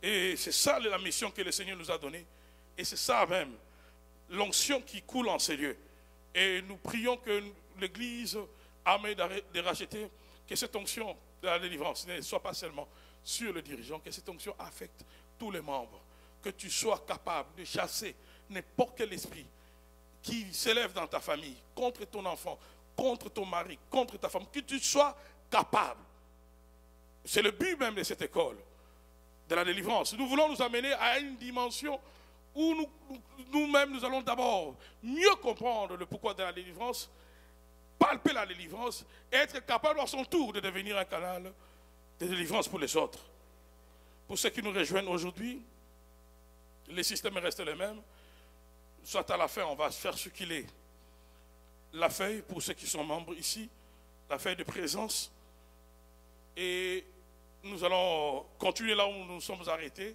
Et c'est ça la mission que le Seigneur nous a donnée. Et c'est ça même, l'onction qui coule en ces lieux. Et nous prions que l'Église, armée de racheter, que cette onction de la délivrance ne soit pas seulement sur le dirigeant, que cette onction affecte tous les membres. Que tu sois capable de chasser n'importe quel esprit qui s'élève dans ta famille, contre ton enfant, contre ton mari, contre ta femme, que tu sois capable. C'est le but même de cette école, de la délivrance. Nous voulons nous amener à une dimension où nous-mêmes, nous allons d'abord mieux comprendre le pourquoi de la délivrance, palper la délivrance, et être capable à son tour de devenir un canal de délivrance pour les autres. Pour ceux qui nous rejoignent aujourd'hui, les systèmes restent les mêmes. Soit à la fin, on va faire circuler la feuille pour ceux qui sont membres ici, la feuille de présence. Et nous allons continuer là où nous nous sommes arrêtés.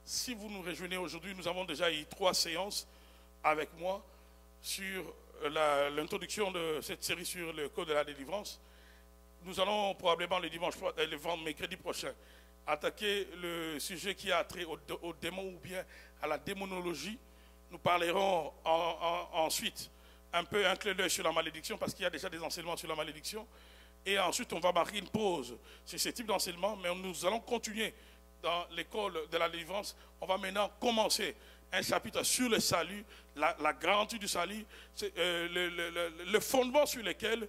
Si vous nous rejoignez aujourd'hui, nous avons déjà eu 3 séances avec moi sur l'introduction de cette série sur le code de la délivrance. Nous allons probablement le mercredi prochain attaquer le sujet qui a trait au démon ou bien à la démonologie. Nous parlerons ensuite un peu un clin d'œil sur la malédiction parce qu'il y a déjà des enseignements sur la malédiction. Et ensuite, on va marquer une pause sur ce type d'enseignement, mais nous allons continuer dans l'école de la délivrance. On va maintenant commencer un chapitre sur le salut, la garantie du salut, le fondement sur lequel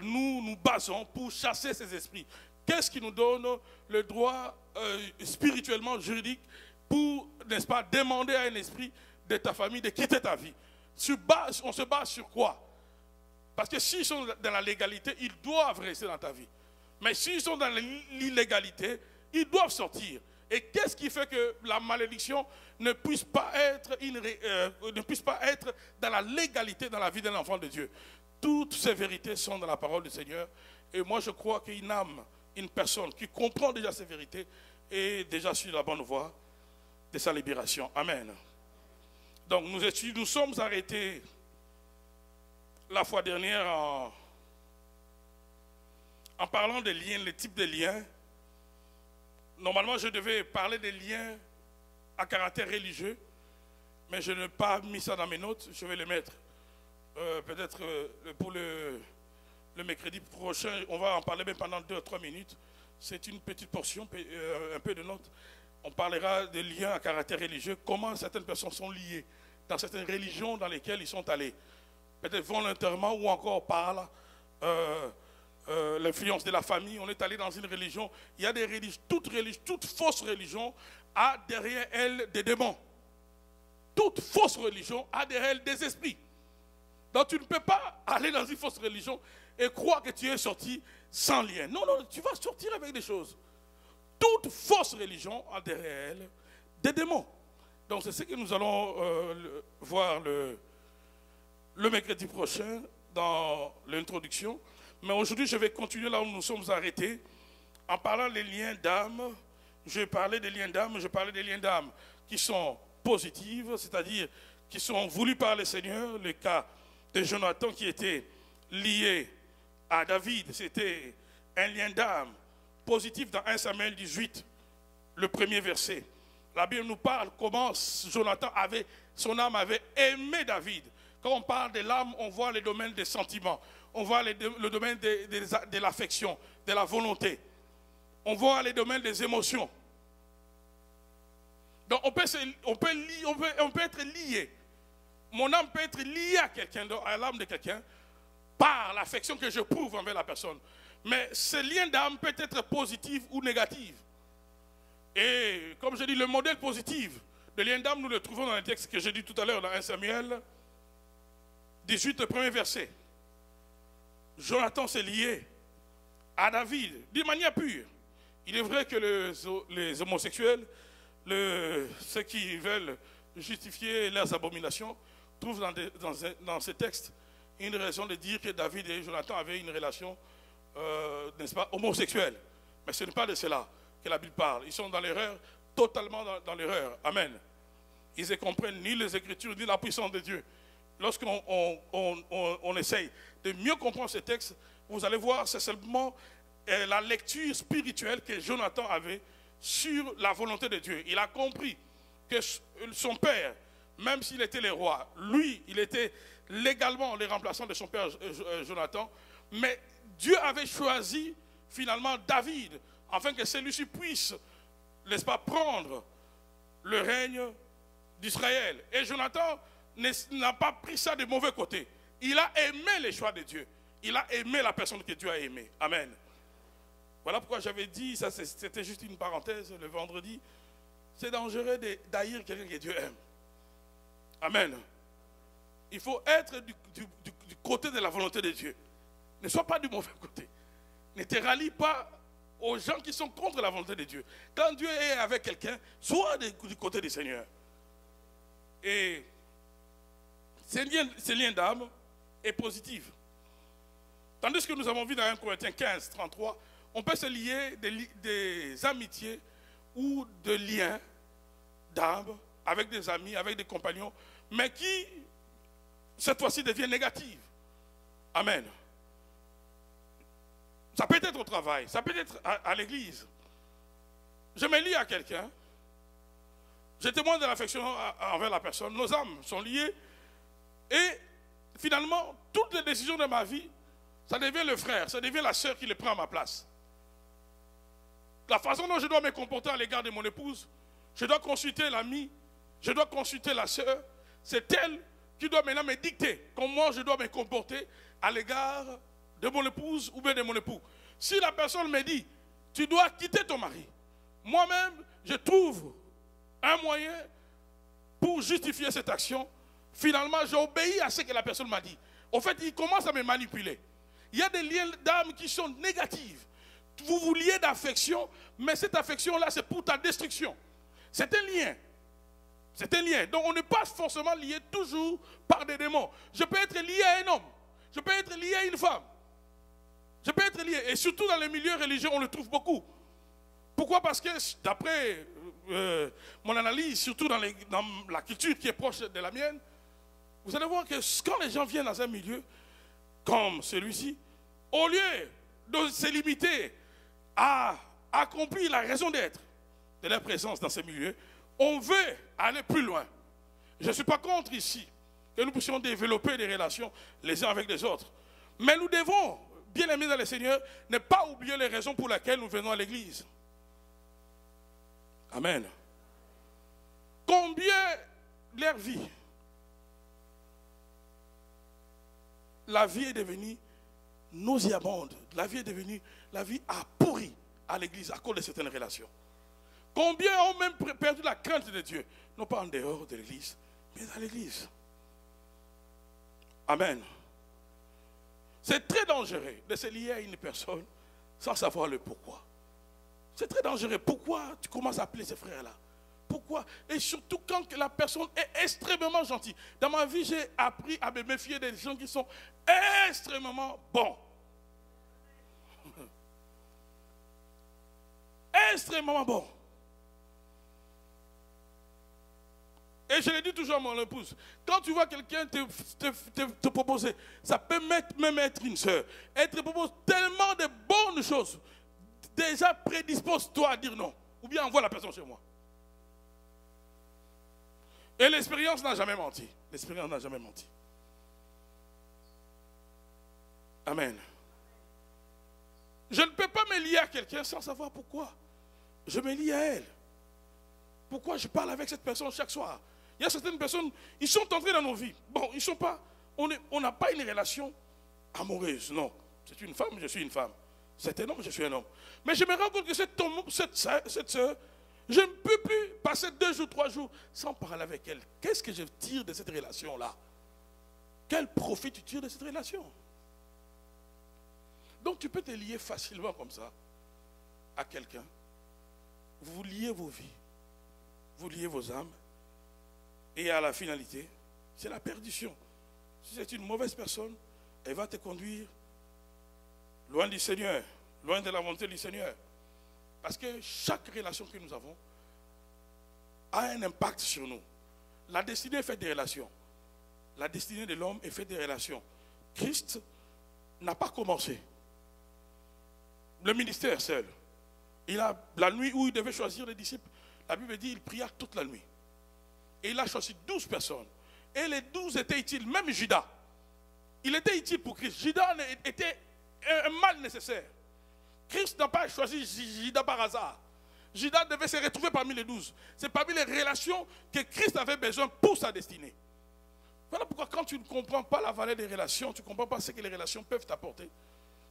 nous nous basons pour chasser ces esprits. Qu'est-ce qui nous donne le droit spirituellement, juridique, pour, n'est-ce pas, demander à un esprit de ta famille de quitter ta vie? On se base sur quoi? Parce que s'ils sont dans la légalité, ils doivent rester dans ta vie. Mais s'ils sont dans l'illégalité, ils doivent sortir. Et qu'est-ce qui fait que la malédiction ne puisse pas être dans la légalité dans la vie d'un enfant de Dieu? Toutes ces vérités sont dans la parole du Seigneur. Et moi, je crois qu'une âme, une personne qui comprend déjà ces vérités est déjà sur la bonne voie de sa libération. Amen. Donc, nous sommes arrêtés la fois dernière en parlant des liens, les types de liens. Normalement, je devais parler des liens à caractère religieux, mais je n'ai pas mis ça dans mes notes. Je vais les mettre peut-être pour le mercredi prochain. On va en parler même pendant 2 ou 3 minutes. C'est une petite portion, un peu de notes. On parlera des liens à caractère religieux, comment certaines personnes sont liées dans certaines religions dans lesquelles ils sont allés. Peut-être volontairement ou encore par l'influence de la famille. On est allé dans une religion. Il y a des religions, toute fausse religion a derrière elle des démons. Toute fausse religion a derrière elle des esprits. Donc tu ne peux pas aller dans une fausse religion et croire que tu es sorti sans lien. Non, non, tu vas sortir avec des choses. Toute fausse religion a derrière elle des démons. Donc c'est ce que nous allons voir le mercredi prochain dans l'introduction. Mais aujourd'hui, je vais continuer là où nous sommes arrêtés en parlant des liens d'âme. Je parlais des liens d'âme, je parlais des liens d'âme qui sont positifs, c'est-à-dire qui sont voulus par le Seigneur. Le cas de Jonathan qui était lié à David, c'était un lien d'âme positif dans 1 Samuel 18, le premier verset. La Bible nous parle comment Jonathan son âme avait aimé David. Quand on parle de l'âme, on voit le domaine des sentiments, on voit le domaine de l'affection, de la volonté, on voit les domaines des émotions. Donc on peut être lié. Mon âme peut être liée à quelqu'un, à l'âme de quelqu'un, par l'affection que je prouve envers la personne. Mais ce lien d'âme peut être positif ou négatif. Et comme je dis, le modèle positif de lien d'âme, nous le trouvons dans le texte que j'ai dit tout à l'heure, dans 1 Samuel 18, le premier verset. Jonathan s'est lié à David d'une manière pure. Il est vrai que les homosexuels, ceux qui veulent justifier leurs abominations, trouvent dans ces textes une raison de dire que David et Jonathan avaient une relation, n'est-ce pas, homosexuelle. Mais ce n'est pas de cela que la Bible parle. Ils sont dans l'erreur, totalement dans l'erreur. Amen. Ils ne comprennent ni les Écritures, ni la puissance de Dieu. Lorsqu'on essaye de mieux comprendre ces textes, vous allez voir, c'est seulement la lecture spirituelle que Jonathan avait sur la volonté de Dieu. Il a compris que son père, même s'il était le roi, lui, il était légalement le remplaçant de son père Jonathan, mais Dieu avait choisi finalement David, afin que celui-ci puisse, n'est-ce pas, prendre le règne d'Israël. Et Jonathan n'a pas pris ça de mauvais côté. Il a aimé les choix de Dieu. Il a aimé la personne que Dieu a aimée. Amen. Voilà pourquoi j'avais dit, ça c'était juste une parenthèse le vendredi, c'est dangereux d'haïr quelqu'un que Dieu aime. Amen. Il faut être du côté de la volonté de Dieu. Ne sois pas du mauvais côté. Ne te rallie pas aux gens qui sont contre la volonté de Dieu. Quand Dieu est avec quelqu'un, sois du côté du Seigneur. Et ce lien d'âme est positif. Tandis que nous avons vu dans 1 Corinthiens 15, 33, on peut se lier des amitiés ou de liens d'âme avec des amis, avec des compagnons, mais qui, cette fois-ci, deviennent négatives. Amen. Ça peut être au travail, ça peut être à l'église. Je me lie à quelqu'un, je témoigne de l'affection envers la personne, nos âmes sont liées, et finalement, toutes les décisions de ma vie, ça devient le frère, ça devient la sœur qui les prend à ma place. La façon dont je dois me comporter à l'égard de mon épouse, je dois consulter l'ami, je dois consulter la sœur, c'est elle qui doit maintenant me dicter comment je dois me comporter à l'égard de mon épouse ou bien de mon époux. Si la personne me dit, tu dois quitter ton mari, moi-même, je trouve un moyen pour justifier cette action. Finalement, j'obéis à ce que la personne m'a dit. En fait, il commence à me manipuler. Il y a des liens d'âme qui sont négatifs. Vous vous liez d'affection, mais cette affection-là, c'est pour ta destruction. C'est un lien. C'est un lien. Donc, on n'est pas forcément lié toujours par des démons. Je peux être lié à un homme. Je peux être lié à une femme. Je peux être lié. Et surtout dans les milieux religieux, on le trouve beaucoup. Pourquoi? Parce que, d'après mon analyse, surtout dans la culture qui est proche de la mienne, vous allez voir que quand les gens viennent dans un milieu comme celui-ci, au lieu de se limiter à accomplir la raison d'être de leur présence dans ces milieux, on veut aller plus loin. Je ne suis pas contre ici que nous puissions développer des relations les uns avec les autres. Mais nous devons, bien aimés dans le Seigneur, ne pas oublier les raisons pour lesquelles nous venons à l'église. Amen. Combien leur vie, la vie est devenue nauséabonde, la vie a pourri à l'église à cause de certaines relations. Combien ont même perdu la crainte de Dieu, non pas en dehors de l'église, mais dans l'église. Amen. C'est très dangereux de se lier à une personne sans savoir le pourquoi. C'est très dangereux. Pourquoi tu commences à appeler ces frères-là? Pourquoi? Et surtout quand la personne est extrêmement gentille. Dans ma vie, j'ai appris à me méfier des gens qui sont extrêmement bons. Extrêmement bons. Et je le dis toujours à mon épouse, quand tu vois quelqu'un te proposer, ça peut même être une soeur, elle te propose tellement de bonnes choses, déjà prédispose-toi à dire non, ou bien envoie la personne chez moi. Et l'expérience n'a jamais menti. L'expérience n'a jamais menti. Amen. Je ne peux pas me lier à quelqu'un sans savoir pourquoi. Je me lie à elle. Pourquoi je parle avec cette personne chaque soir? Il y a certaines personnes, ils sont entrés dans nos vies. Bon, ils sont pas, on n'a pas une relation amoureuse, non. C'est une femme, je suis une femme. C'est un homme, je suis un homme. Mais je me rends compte que cette soeur, je ne peux plus passer 2 jours, 3 jours sans parler avec elle. Qu'est-ce que je tire de cette relation-là? Quel profit tu tires de cette relation? Donc tu peux te lier facilement comme ça à quelqu'un. Vous liez vos vies, vous liez vos âmes. Et à la finalité, c'est la perdition. Si c'est une mauvaise personne, elle va te conduire loin du Seigneur, loin de la volonté du Seigneur. Parce que chaque relation que nous avons a un impact sur nous. La destinée est faite des relations. La destinée de l'homme est faite des relations. Christ n'a pas commencé le ministère seul. La nuit où il devait choisir les disciples, la Bible dit qu'il pria toute la nuit. Et il a choisi 12 personnes. Et les 12 étaient utiles, même Judas. Il était utile pour Christ. Judas était un mal nécessaire. Christ n'a pas choisi Judas par hasard. Judas devait se retrouver parmi les 12. C'est parmi les relations que Christ avait besoin pour sa destinée. Voilà pourquoi quand tu ne comprends pas la valeur des relations, tu ne comprends pas ce que les relations peuvent t'apporter,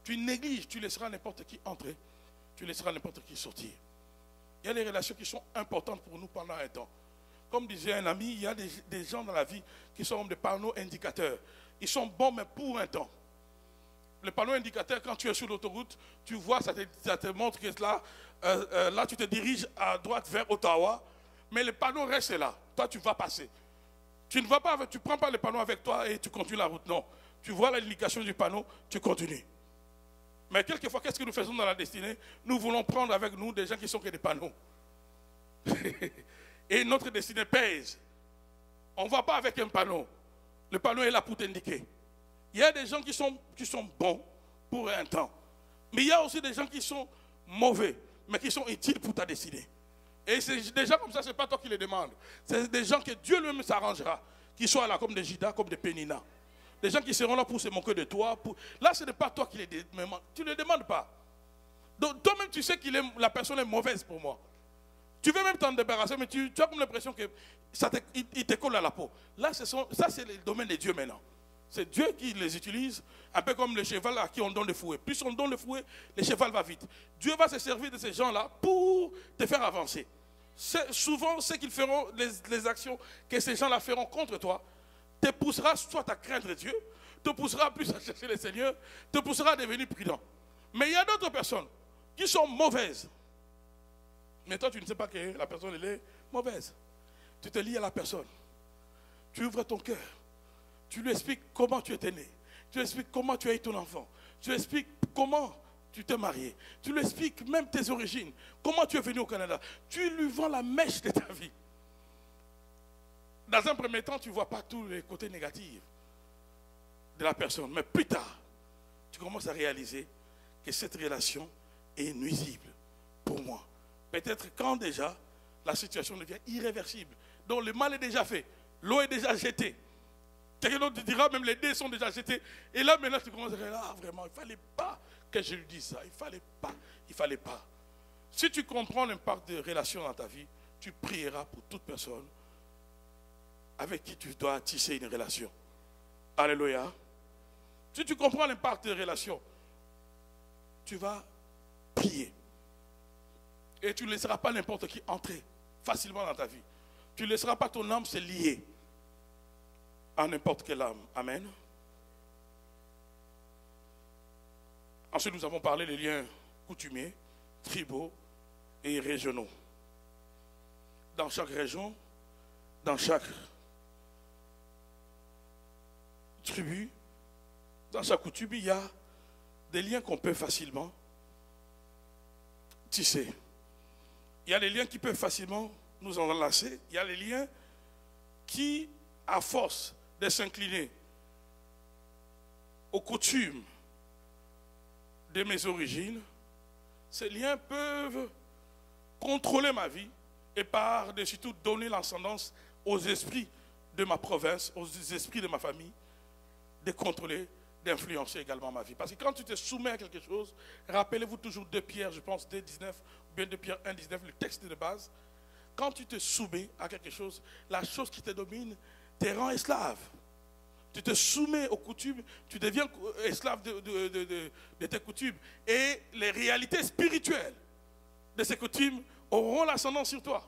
tu négliges, tu laisseras n'importe qui entrer, tu laisseras n'importe qui sortir. Il y a des relations qui sont importantes pour nous pendant un temps. Comme disait un ami, il y a des gens dans la vie qui sont des panneaux indicateurs. Ils sont bons, mais pour un temps. Le panneau indicateur, quand tu es sur l'autoroute, tu vois, ça te montre que là, tu te diriges à droite vers Ottawa, mais le panneau reste là. Toi, tu vas passer. Tu ne vas pas, tu ne prends pas le panneau avec toi et tu continues la route. Non. Tu vois l'indication du panneau, tu continues. Mais quelquefois, qu'est-ce que nous faisons dans la destinée? Nous voulons prendre avec nous des gens qui sont que des panneaux. Et notre destinée pèse. On ne va pas avec un panneau. Le panneau est là pour t'indiquer. Il y a des gens qui sont bons pour un temps. Mais il y a aussi des gens qui sont mauvais, mais qui sont utiles pour ta destinée. Et c'est des gens comme ça, ce n'est pas toi qui les demandes. C'est des gens que Dieu lui-même s'arrangera. Qui soient là comme des Judas, comme des Pénina. Des gens qui seront là pour se moquer de toi. Là, ce n'est pas toi qui les demandes. Tu ne les demandes pas. Donc, toi-même, tu sais que la personne est mauvaise pour moi. Tu veux même t'en débarrasser, mais tu as comme l'impression qu'il te colle à la peau. Là, ça, c'est le domaine de Dieu maintenant. C'est Dieu qui les utilise, un peu comme le cheval à qui on donne le fouet. Plus on donne le fouet, le cheval va vite. Dieu va se servir de ces gens-là pour te faire avancer. Souvent, ce qu'ils feront, les actions que ces gens-là feront contre toi, te poussera soit à craindre Dieu, te poussera plus à chercher le Seigneur, te poussera à devenir prudent. Mais il y a d'autres personnes qui sont mauvaises. Mais toi, tu ne sais pas que la personne elle est mauvaise. Tu te lis à la personne. Tu ouvres ton cœur. Tu lui expliques comment tu étais né. Tu lui expliques comment tu as eu ton enfant. Tu lui expliques comment tu t'es marié. Tu lui expliques même tes origines. Comment tu es venu au Canada. Tu lui vends la mèche de ta vie. Dans un premier temps, tu ne vois pas tous les côtés négatifs de la personne. Mais plus tard, tu commences à réaliser que cette relation est nuisible pour moi. Peut-être quand déjà la situation devient irréversible. Donc le mal est déjà fait. L'eau est déjà jetée. Quelqu'un d'autre te dira, même les dés sont déjà jetés. Et là, maintenant, tu commences à dire, ah, vraiment, il ne fallait pas que je lui dise ça. Il ne fallait pas. Si tu comprends l'impact de relations dans ta vie, tu prieras pour toute personne avec qui tu dois tisser une relation. Alléluia. Si tu comprends l'impact de relations, tu vas prier. Et tu ne laisseras pas n'importe qui entrer facilement dans ta vie. Tu ne laisseras pas ton âme se lier à n'importe quelle âme. Amen. Ensuite, nous avons parlé des liens coutumiers, tribaux et régionaux. Dans chaque région, dans chaque tribu, dans chaque coutume, il y a des liens qu'on peut facilement tisser. Il y a des liens qui peuvent facilement nous enlacer. Il y a les liens qui, à force de s'incliner aux coutumes de mes origines, ces liens peuvent contrôler ma vie et par-dessus tout donner l'ascendance aux esprits de ma province, aux esprits de ma famille, de contrôler, d'influencer également ma vie. Parce que quand tu te soumets à quelque chose, rappelez-vous toujours 2 Pierre, je pense 2,19, ou bien 2 Pierre 1,19, le texte de base. Quand tu te soumets à quelque chose, la chose qui te domine te rend esclave. Tu te soumets aux coutumes, tu deviens esclave de tes coutumes. Et les réalités spirituelles de ces coutumes auront l'ascendance sur toi.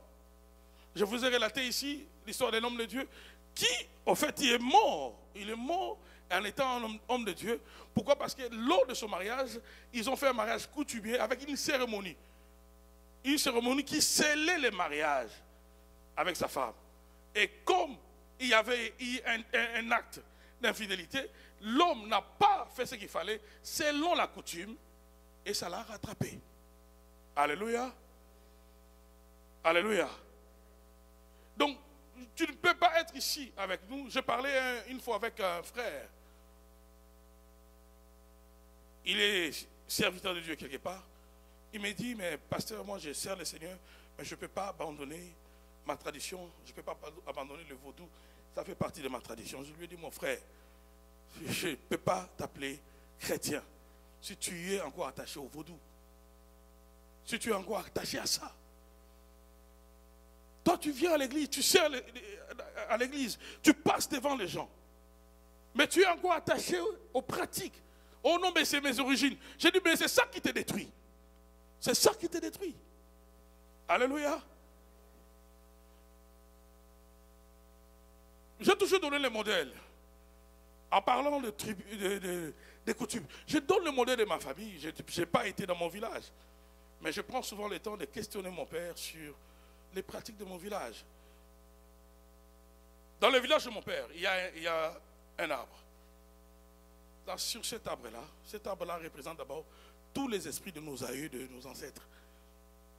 Je vous ai relaté ici l'histoire d'un homme de Dieu qui, en fait, il est mort. Il est mort en étant un homme de Dieu. Pourquoi? Parce que lors de son mariage, ils ont fait un mariage coutumier avec une cérémonie. Une cérémonie qui scellait le mariage avec sa femme. Et comme il y avait eu un acte d'infidélité, l'homme n'a pas fait ce qu'il fallait selon la coutume et ça l'a rattrapé. Alléluia. Alléluia. Donc, tu ne peux pas être ici avec nous. Je parlais une fois avec un frère. Il est serviteur de Dieu quelque part. Il m'a dit, mais pasteur, moi je sers le Seigneur, mais je ne peux pas abandonner ma tradition, je ne peux pas abandonner le vaudou, ça fait partie de ma tradition. Je lui ai dit, mon frère, je ne peux pas t'appeler chrétien si tu es encore attaché au vaudou, si tu es encore attaché à ça. Toi, tu viens à l'église, tu sers à l'église, tu passes devant les gens, mais tu es encore attaché aux pratiques. Oh non, mais c'est mes origines. J'ai dit, mais c'est ça qui te détruit. C'est ça qui te détruit. Alléluia. J'ai toujours donné le modèle. En parlant des coutumes. Je donne le modèle de ma famille. Je n'ai pas été dans mon village. Mais je prends souvent le temps de questionner mon père sur les pratiques de mon village. Dans le village de mon père, il y a un arbre. Sur cet arbre-là représente d'abord tous les esprits de nos aïeux, de nos ancêtres.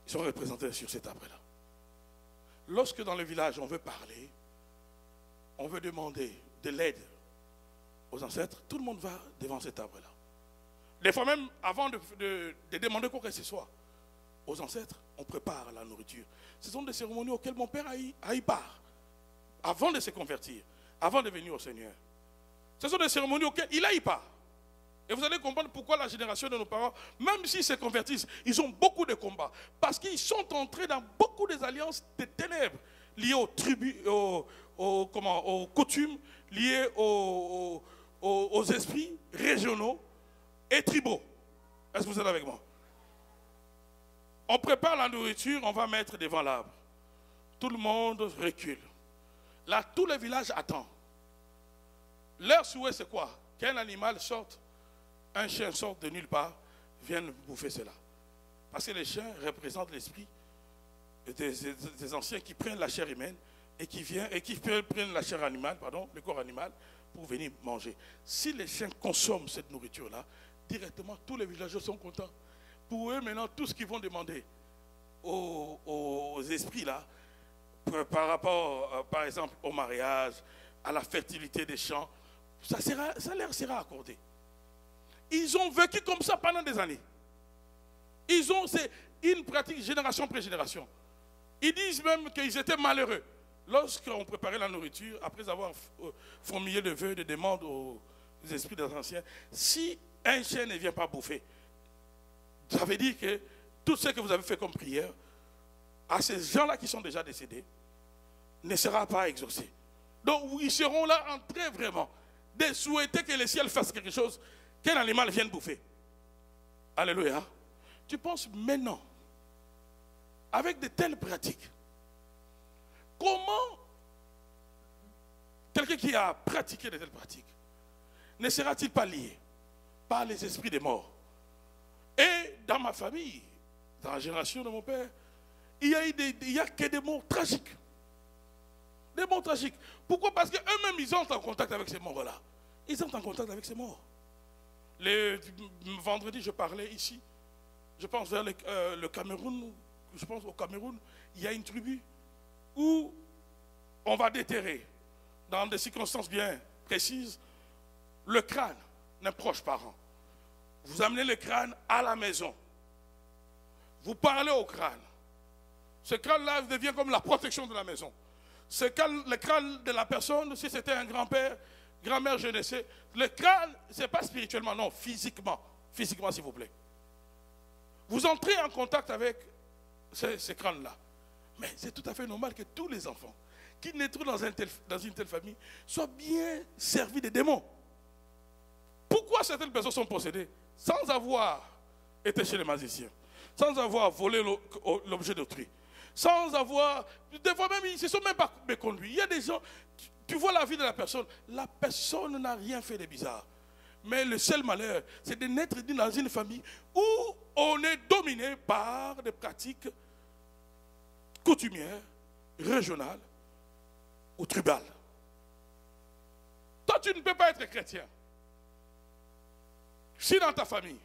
Ils sont représentés sur cet arbre-là. Lorsque dans le village on veut parler, on veut demander de l'aide aux ancêtres, tout le monde va devant cet arbre-là. Des fois même, avant de demander quoi que ce soit aux ancêtres, on prépare la nourriture. Ce sont des cérémonies auxquelles mon père a eu part, avant de se convertir, avant de venir au Seigneur. Ce sont des cérémonies auxquelles il a eu part. Et vous allez comprendre pourquoi la génération de nos parents, même s'ils se convertissent, ils ont beaucoup de combats. Parce qu'ils sont entrés dans beaucoup des alliances de ténèbres liées aux tribus, aux coutumes, liées aux esprits régionaux et tribaux. Est-ce que vous êtes avec moi? On prépare la nourriture, on va mettre devant l'arbre. Tout le monde recule. Là, tout le village attend. Leur souhait, c'est quoi? Qu'un animal sorte, un chien sorte de nulle part, vienne bouffer cela. Parce que les chiens représentent l'esprit des anciens qui prennent la chair humaine et qui prennent la chair animale, le corps animal, pour venir manger. Si les chiens consomment cette nourriture-là, directement, tous les villageois sont contents. Pour eux, maintenant, tout ce qu'ils vont demander aux esprits-là, par rapport, par exemple, au mariage, à la fertilité des champs, ça leur sera accordé. Ils ont vécu comme ça pendant des années. C'est une pratique génération après génération. Ils disent même qu'ils étaient malheureux. Lorsqu'on préparait la nourriture, après avoir formulé de vœux, de demandes aux esprits des anciens, si un chien ne vient pas bouffer, ça veut dire que tout ce que vous avez fait comme prière, à ces gens-là qui sont déjà décédés, ne sera pas exaucé. Donc ils seront là en train vraiment de souhaiter que le ciel fasse quelque chose, qu'un animal vienne bouffer. Alléluia. Tu penses maintenant, avec de telles pratiques, comment quelqu'un qui a pratiqué de telles pratiques ne sera-t-il pas lié par les esprits des morts? Et dans ma famille, dans la génération de mon père, il y a que des morts tragiques. Des morts tragiques. Pourquoi? Parce qu'eux-mêmes, ils entrent en contact avec ces morts-là. Ils entrent en contact avec ces morts. Le vendredi, je parlais ici. Je pense vers le Cameroun. Je pense au Cameroun, il y a une tribu où on va déterrer, dans des circonstances bien précises, le crâne d'un proche parent. Vous amenez le crâne à la maison. Vous parlez au crâne. Ce crâne-là devient comme la protection de la maison. Le crâne de la personne, si c'était un grand-père, grand-mère, je ne sais, le crâne, ce n'est pas spirituellement, non, physiquement. Physiquement, s'il vous plaît. Vous entrez en contact avec ce crâne-là. Mais c'est tout à fait normal que tous les enfants qui naîtront dans une telle famille soient bien servis des démons. Pourquoi certaines personnes sont possédées sans avoir été chez les magiciens, sans avoir volé l'objet d'autrui, sans avoir... Des fois même, ils ne se sont même pas méconduits. Il y a des gens, tu vois la vie de la personne n'a rien fait de bizarre. Mais le seul malheur, c'est de naître dans une famille où on est dominé par des pratiques coutumières, régionales ou tribales. Toi, tu ne peux pas être chrétien. Si dans ta famille,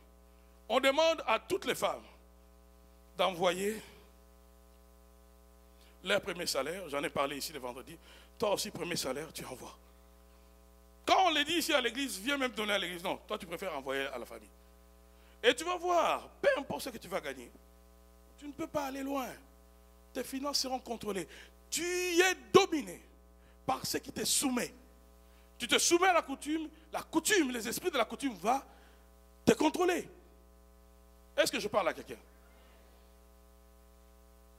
on demande à toutes les femmes d'envoyer leur premier salaire, j'en ai parlé ici le vendredi, toi aussi, premier salaire, tu envoies. Quand on le dit ici à l'église, viens même donner à l'église. Non, toi tu préfères envoyer à la famille. Et tu vas voir, peu importe ce que tu vas gagner, Tu ne peux pas aller loin. Tes finances seront contrôlées. Tu es dominé par ce qui te soumet. Tu te soumets à la coutume, les esprits de la coutume vont te contrôler. Est-ce que je parle à quelqu'un?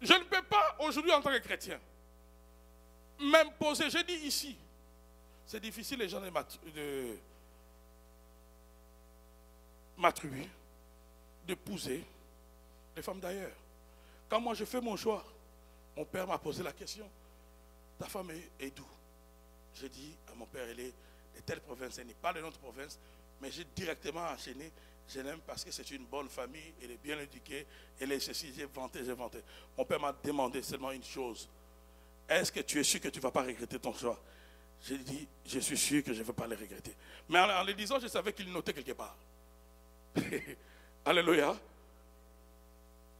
Je ne peux pas aujourd'hui en tant que chrétien m'imposer. J'ai dit ici, c'est difficile les gens de ma tribu d'épouser les femmes d'ailleurs. Quand moi je fais mon choix, mon père m'a posé la question, ta femme est d'où? J'ai dit à mon père, elle est de telle province, elle n'est pas de notre province, mais j'ai directement enchaîné, je l'aime parce que c'est une bonne famille, elle est bien éduquée, elle est ceci, j'ai vanté. Mon père m'a demandé seulement une chose, est-ce que tu es sûr que tu ne vas pas regretter ton choix? J'ai dit, je suis sûr que je ne vais pas le regretter. Mais en le disant, je savais qu'il notait quelque part. Alléluia.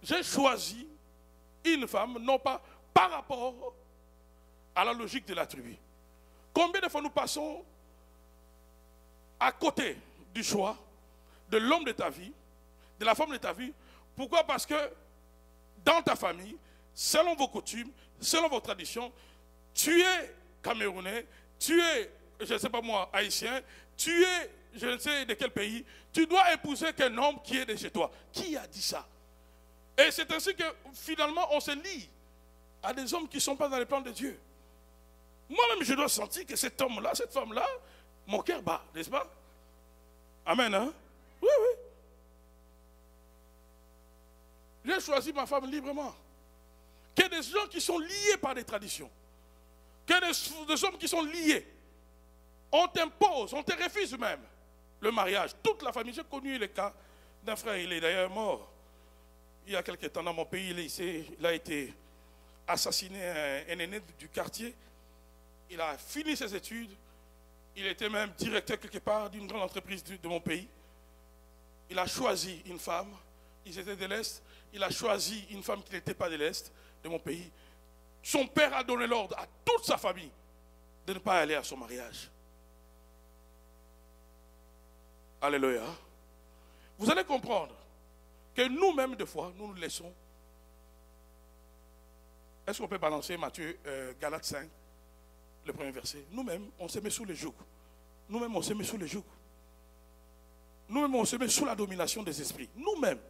J'ai choisi une femme, non pas par rapport à la logique de la tribu. Combien de fois nous passons à côté du choix de l'homme de ta vie, de la femme de ta vie? Pourquoi? Parce que dans ta famille, selon vos coutumes, selon vos traditions, tu es Camerounais, tu es, je ne sais pas moi, haïtien, tu es, je ne sais de quel pays, tu dois épouser qu'un homme qui est de chez toi. Qui a dit ça? Et c'est ainsi que finalement on se lie à des hommes qui ne sont pas dans les plans de Dieu. Moi-même je dois sentir que cet homme-là, cette femme-là, mon cœur bat, n'est-ce pas? Amen, hein? Oui, oui. J'ai choisi ma femme librement. Que des gens qui sont liés par des traditions, que des hommes qui sont liés, on t'impose, on te refuse même le mariage. Toute la famille, j'ai connu le cas d'un frère, il est d'ailleurs mort. Il y a quelques temps dans mon pays, il a été assassiné, un aîné du quartier. Il a fini ses études. Il était même directeur quelque part d'une grande entreprise de mon pays. Il a choisi une femme. Ils étaient de l'Est. Il a choisi une femme qui n'était pas de l'Est, de mon pays. Son père a donné l'ordre à toute sa famille de ne pas aller à son mariage. Alléluia. Vous allez comprendre que nous-mêmes, des fois, nous laissons. Est-ce qu'on peut balancer Matthieu, Galates 5, le premier verset? Nous-mêmes, on se met sous le joug. Nous-mêmes, on se met sous le joug. Nous-mêmes, on se met sous la domination des esprits. Nous-mêmes,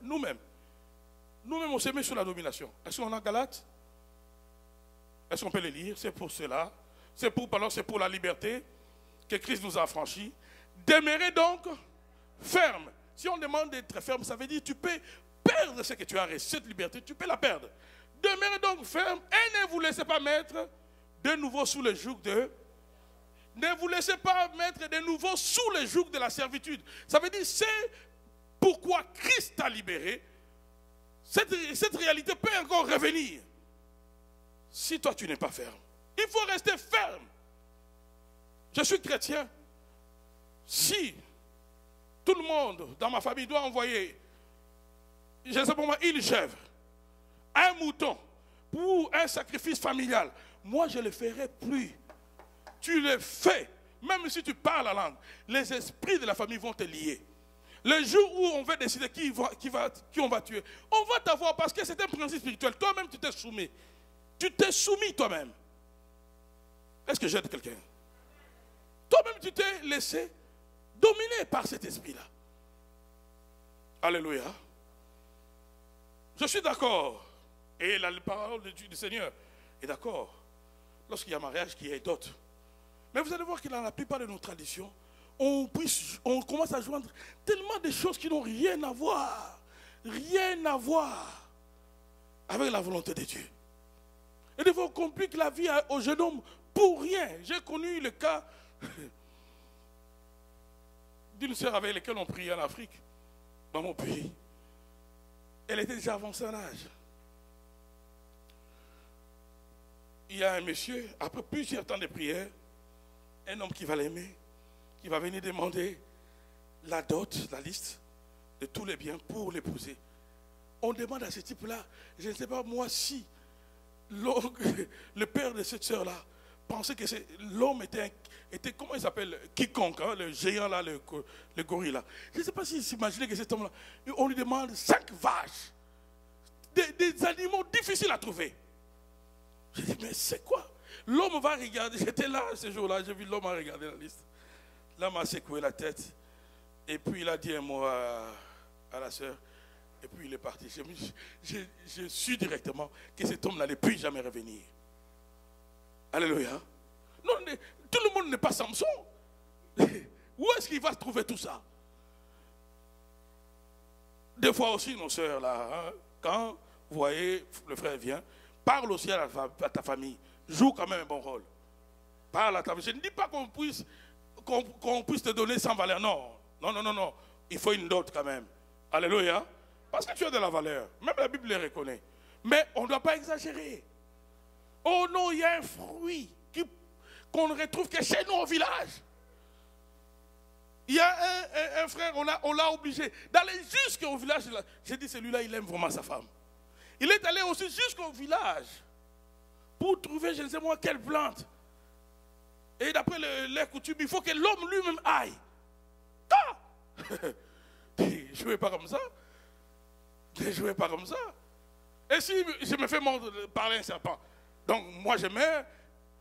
on se met sous la domination. Est-ce qu'on a Galates? Est-ce qu'on peut le lire? C'est pour cela. C'est pour la liberté que Christ nous a affranchis. Demeurez donc ferme. Si on demande d'être ferme, ça veut dire que tu peux perdre ce que tu as reçu. Cette liberté, tu peux la perdre. Demeurez donc ferme et ne vous laissez pas mettre de nouveau sous le joug de... Ne vous laissez pas mettre de nouveau sous le joug de la servitude. Ça veut dire, c'est pourquoi Christ t'a libéré. Cette réalité peut encore revenir. Si toi, tu n'es pas ferme. Il faut rester ferme. Je suis chrétien. Si tout le monde dans ma famille doit envoyer, je ne sais pas moi, une chèvre, un mouton pour un sacrifice familial, moi je ne le ferai plus. Tu le fais, même si tu parles la langue, les esprits de la famille vont te lier. Le jour où on va décider qui on va tuer, on va t'avoir parce que c'est un principe spirituel. Toi-même, tu t'es soumis. Tu t'es soumis toi-même. Est-ce que j'aide quelqu'un? Toi-même, tu t'es laissé dominer par cet esprit-là. Alléluia. Je suis d'accord. Et la parole du Seigneur est d'accord. Lorsqu'il y a mariage, qu'il y ait d'autres. Mais vous allez voir que dans la plupart de nos traditions, on commence à joindre tellement de choses qui n'ont rien à voir avec la volonté de Dieu. Et des fois, on complique la vie au jeune homme pour rien. J'ai connu le cas d'une sœur avec laquelle on priait en Afrique, dans mon pays. Elle était déjà avancée en âge. Il y a un monsieur, après plusieurs temps de prière, un homme qui va l'aimer, qui va venir demander la dot, la liste de tous les biens pour l'épouser. On demande à ce type-là, je ne sais pas moi si le père de cette sœur-là pensait que l'homme était, comment il s'appelle, quiconque, hein, le géant là, le gorille là. Je ne sais pas s'il s'imaginait que cet homme-là, on lui demande 5 vaches, des animaux difficiles à trouver. Je dis, mais c'est quoi? L'homme va regarder, j'étais là ce jour-là, j'ai vu l'homme a regardé la liste. L'homme a secoué la tête, et puis il a dit un mot à la sœur, et puis il est parti. Je suis directement que cet homme n'allait plus jamais revenir. Alléluia. Non, tout le monde n'est pas Samson. Où est-ce qu'il va trouver tout ça? Des fois aussi, nos sœurs, là, hein, quand vous voyez, le frère vient, parle aussi à ta famille. Joue quand même un bon rôle. Parle à ta famille. Je ne dis pas qu'on puisse te donner sans valeur. Non. Non, non, non, non. Il faut une dot quand même. Alléluia. Parce que tu as de la valeur. Même la Bible le reconnaît. Mais on ne doit pas exagérer. Oh non, il y a un fruit qu'on ne retrouve que chez nous au village. Il y a un frère, on l'a obligé d'aller jusqu'au village. J'ai dit, celui-là, il aime vraiment sa femme. Il est allé aussi jusqu'au village pour trouver, je ne sais moi, quelle plante. Et d'après les coutumes, il faut que l'homme lui-même aille. Ah! Je ne jouais pas comme ça. Je ne jouais pas comme ça. Et si je me fais mordre par un serpent, donc moi je meurs,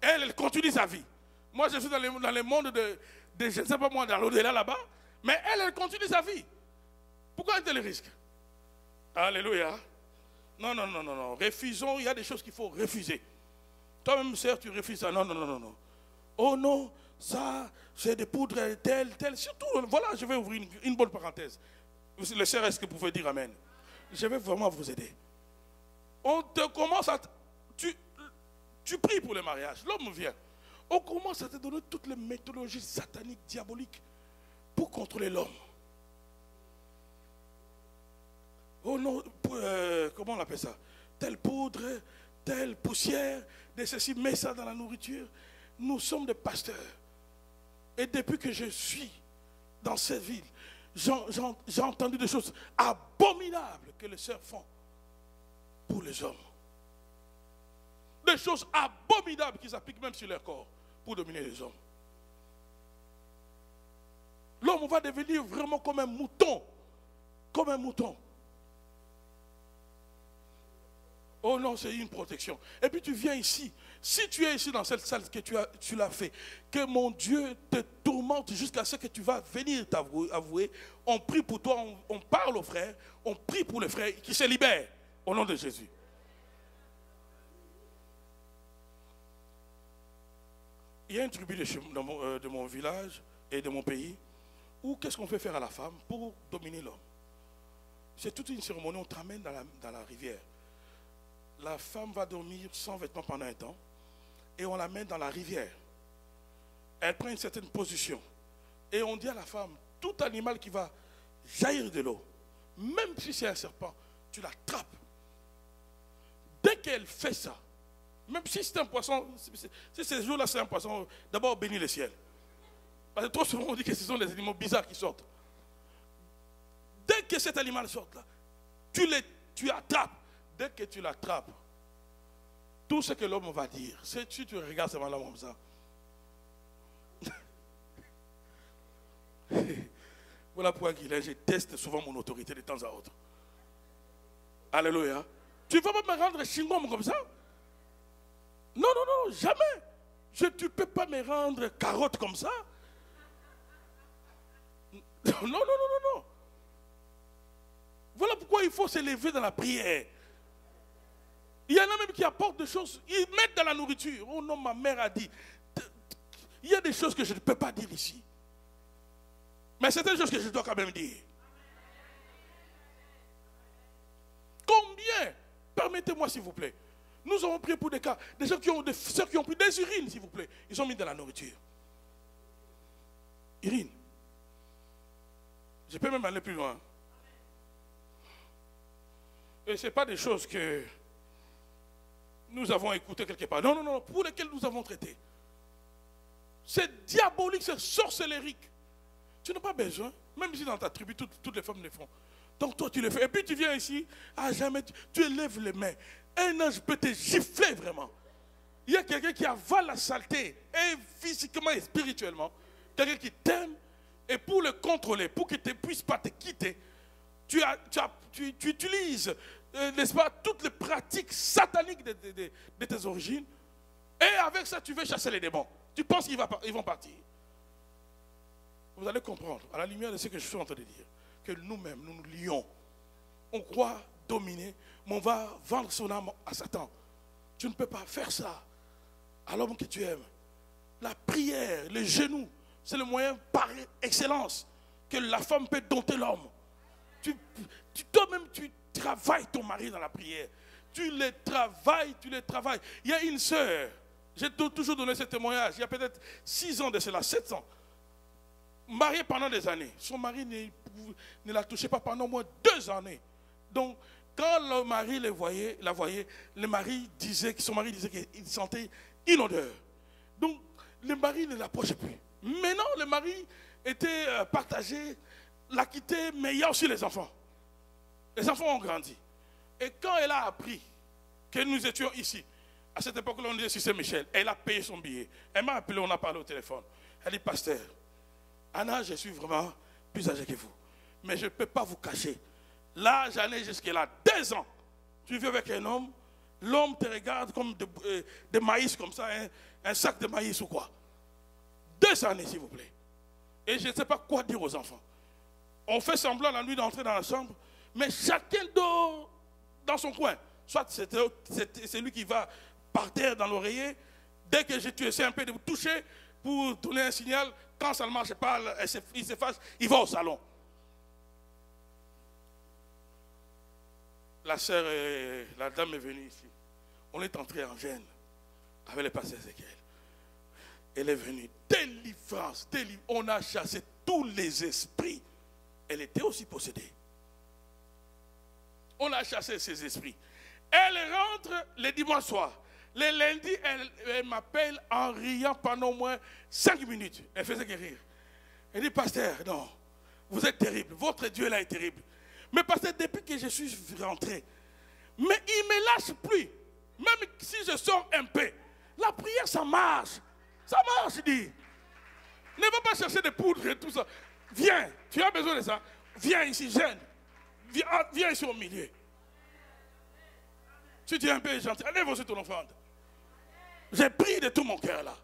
elle continue sa vie. Moi je suis dans le monde de je ne sais pas moi, dans l'au-delà là-bas, mais elle continue sa vie. Pourquoi elle le risque? Alléluia. Non, non, non, non, non. Refusons, il y a des choses qu'il faut refuser. Toi-même, sœur, tu refuses ça. Non, non, non, non, non. Oh non, ça, c'est des poudres telles. Surtout, voilà, je vais ouvrir une bonne parenthèse. Le sœur, est-ce que vous pouvez dire amen? Je vais vraiment vous aider. On te commence à... Tu pries pour le mariage. L'homme vient. On commence à te donner toutes les méthodologies sataniques, diaboliques, pour contrôler l'homme. Oh non, comment on appelle ça? Telle poudre, telle poussière, de ceci, mets ça dans la nourriture. Nous sommes des pasteurs. Et depuis que je suis dans cette ville, j'ai entendu des choses abominables que les sœurs font pour les hommes. Des choses abominables qu'ils appliquent même sur leur corps pour dominer les hommes. L'homme va devenir vraiment comme un mouton. Comme un mouton. Oh non, c'est une protection. Et puis tu viens ici. Si tu es ici dans cette salle que tu l'as fait, que mon Dieu te tourmente jusqu'à ce que tu vas venir t'avouer, on prie pour toi, on parle aux frères, on prie pour les frères qui se libèrent au nom de Jésus. Il y a une tribu de mon village et de mon pays où qu'est-ce qu'on fait faire à la femme pour dominer l'homme? C'est toute une cérémonie, on te ramène dans la rivière. La femme va dormir sans vêtements pendant un temps et on la met dans la rivière. Elle prend une certaine position et on dit à la femme, tout animal qui va jaillir de l'eau, même si c'est un serpent, tu l'attrapes. Dès qu'elle fait ça, même si c'est un poisson, si ce jour-là c'est un poisson, d'abord bénis le ciel. Parce que trop souvent on dit que ce sont des animaux bizarres qui sortent. Dès que cet animal sort là, tu attrapes. Dès que tu l'attrapes, tout ce que l'homme va dire, c'est si tu regardes ce malin comme ça. Voilà pourquoi je teste souvent mon autorité de temps à autre. Alléluia. Tu ne vas pas me rendre chingom comme ça? Non, non, non, jamais. Tu ne peux pas me rendre carotte comme ça. Non, non, non, non, non. Voilà pourquoi il faut se lever dans la prière. Il y en a même qui apportent des choses, ils mettent dans la nourriture. Oh non, ma mère a dit. Il y a des choses que je ne peux pas dire ici. Mais c'est des choses que je dois quand même dire. Combien? Permettez-moi s'il vous plaît. Nous avons prié pour des cas, des gens qui ont pris des urines, s'il vous plaît. Ils ont mis dans la nourriture. Urine. Je peux même aller plus loin. Et ce n'est pas des choses que nous avons écoutées quelque part. Non, non, non, pour lesquelles nous avons traité. C'est diabolique, c'est sorcellérique. Tu n'as pas besoin, même si dans ta tribu, toutes les femmes le font. Donc toi, tu le fais. Et puis tu viens ici, à jamais, tu élèves les mains. Un ange peut te gifler vraiment. Il y a quelqu'un qui avale la saleté, et physiquement et spirituellement. Quelqu'un qui t'aime, et pour le contrôler, pour qu'il ne puisse pas te quitter, tu utilises n'est-ce pas, toutes les pratiques sataniques de tes origines. Et avec ça, tu veux chasser les démons. Tu penses qu'ils vont partir. Vous allez comprendre, à la lumière de ce que je suis en train de dire, que nous-mêmes, nous nous lions. On croit dominer, mais on va vendre son âme à Satan. Tu ne peux pas faire ça à l'homme que tu aimes. La prière, les genoux, c'est le moyen par excellence que la femme peut dompter l'homme. Toi-même, tu travailles ton mari dans la prière. Tu les travailles. Il y a une sœur, j'ai toujours donné ce témoignage, il y a peut-être 6 ans de cela, 7 ans. Mariée pendant des années. Son mari ne la touchait pas pendant au moins 2 années. Donc, quand le mari la voyait, son mari disait qu'il sentait une odeur. Donc, le mari ne l'approchait plus. Maintenant, le mari était partagé, l'a quitté, mais il y a aussi les enfants. Les enfants ont grandi. Et quand elle a appris que nous étions ici, à cette époque-là, on était sur Saint-Michel, elle a payé son billet. Elle m'a appelé, on a parlé au téléphone. Elle dit, pasteur, Anna, je suis vraiment plus âgé que vous. Mais je ne peux pas vous cacher. Là, j'en ai jusqu'à là 2 ans. Tu vis avec un homme, l'homme te regarde comme de maïs, comme ça, un sac de maïs ou quoi. 2 années, s'il vous plaît. Et je ne sais pas quoi dire aux enfants. On fait semblant la nuit d'entrer dans la chambre, mais chacun dort dans son coin. Soit c'est lui qui va par terre dans l'oreiller. Dès que tu essaies un peu de vous toucher pour donner un signal, quand ça ne marche pas, il s'efface, il va au salon. La sœur, la dame est venue ici. On est entré en gêne avec le pasteur Ézéchiel. Elle est venue. Délivrance. On a chassé tous les esprits. Elle était aussi possédée. On a chassé ces esprits. Elle rentre le dimanche soir. Le lundi, elle m'appelle en riant pendant au moins 5 minutes. Elle faisait guérir. Elle dit, pasteur, non, vous êtes terrible. Votre Dieu là est terrible. Mais pasteur, depuis que je suis rentré, mais il ne me lâche plus. Même si je sors un peu, la prière, ça marche. Ça marche, dit. Ne va pas chercher des poudres et tout ça. Viens, tu as besoin de ça. Viens ici, jeune. Viens ici au milieu. Si tu es un peu gentil, lève aussi ton offrande. J'ai prié de tout mon cœur là.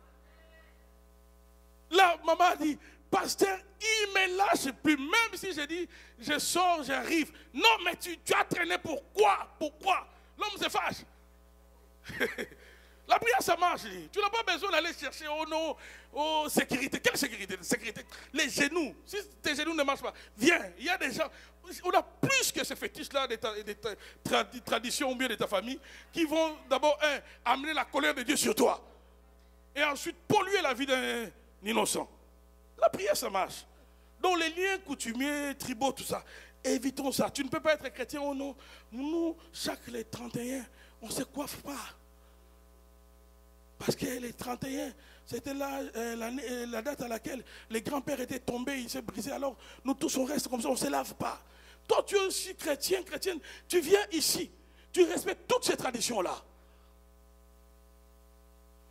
Là, maman a dit, pasteur, il ne me lâche plus. Même si je dis, je sors, j'arrive. Non, mais tu as traîné pourquoi? Pourquoi? L'homme se fâche. La prière, ça marche. Tu n'as pas besoin d'aller chercher, oh non, oh sécurité. Quelle sécurité? Sécurité. Les genoux. Si tes genoux ne marchent pas, viens. Il y a des gens, on a plus que ce fétiche-là des traditions ou bien de ta famille qui vont d'abord amener la colère de Dieu sur toi. Et ensuite polluer la vie d'un innocent. La prière, ça marche. Donc les liens coutumiers, tribaux, tout ça, évitons ça. Tu ne peux pas être chrétien, oh non. Nous, chaque les 31, on ne se coiffe pas. Parce que les 31, c'était la date à laquelle les grands-pères étaient tombés, ils s'est brisé. Alors, nous tous, on reste comme ça, on ne se lave pas. Toi, tu es aussi chrétienne, tu viens ici. Tu respectes toutes ces traditions-là.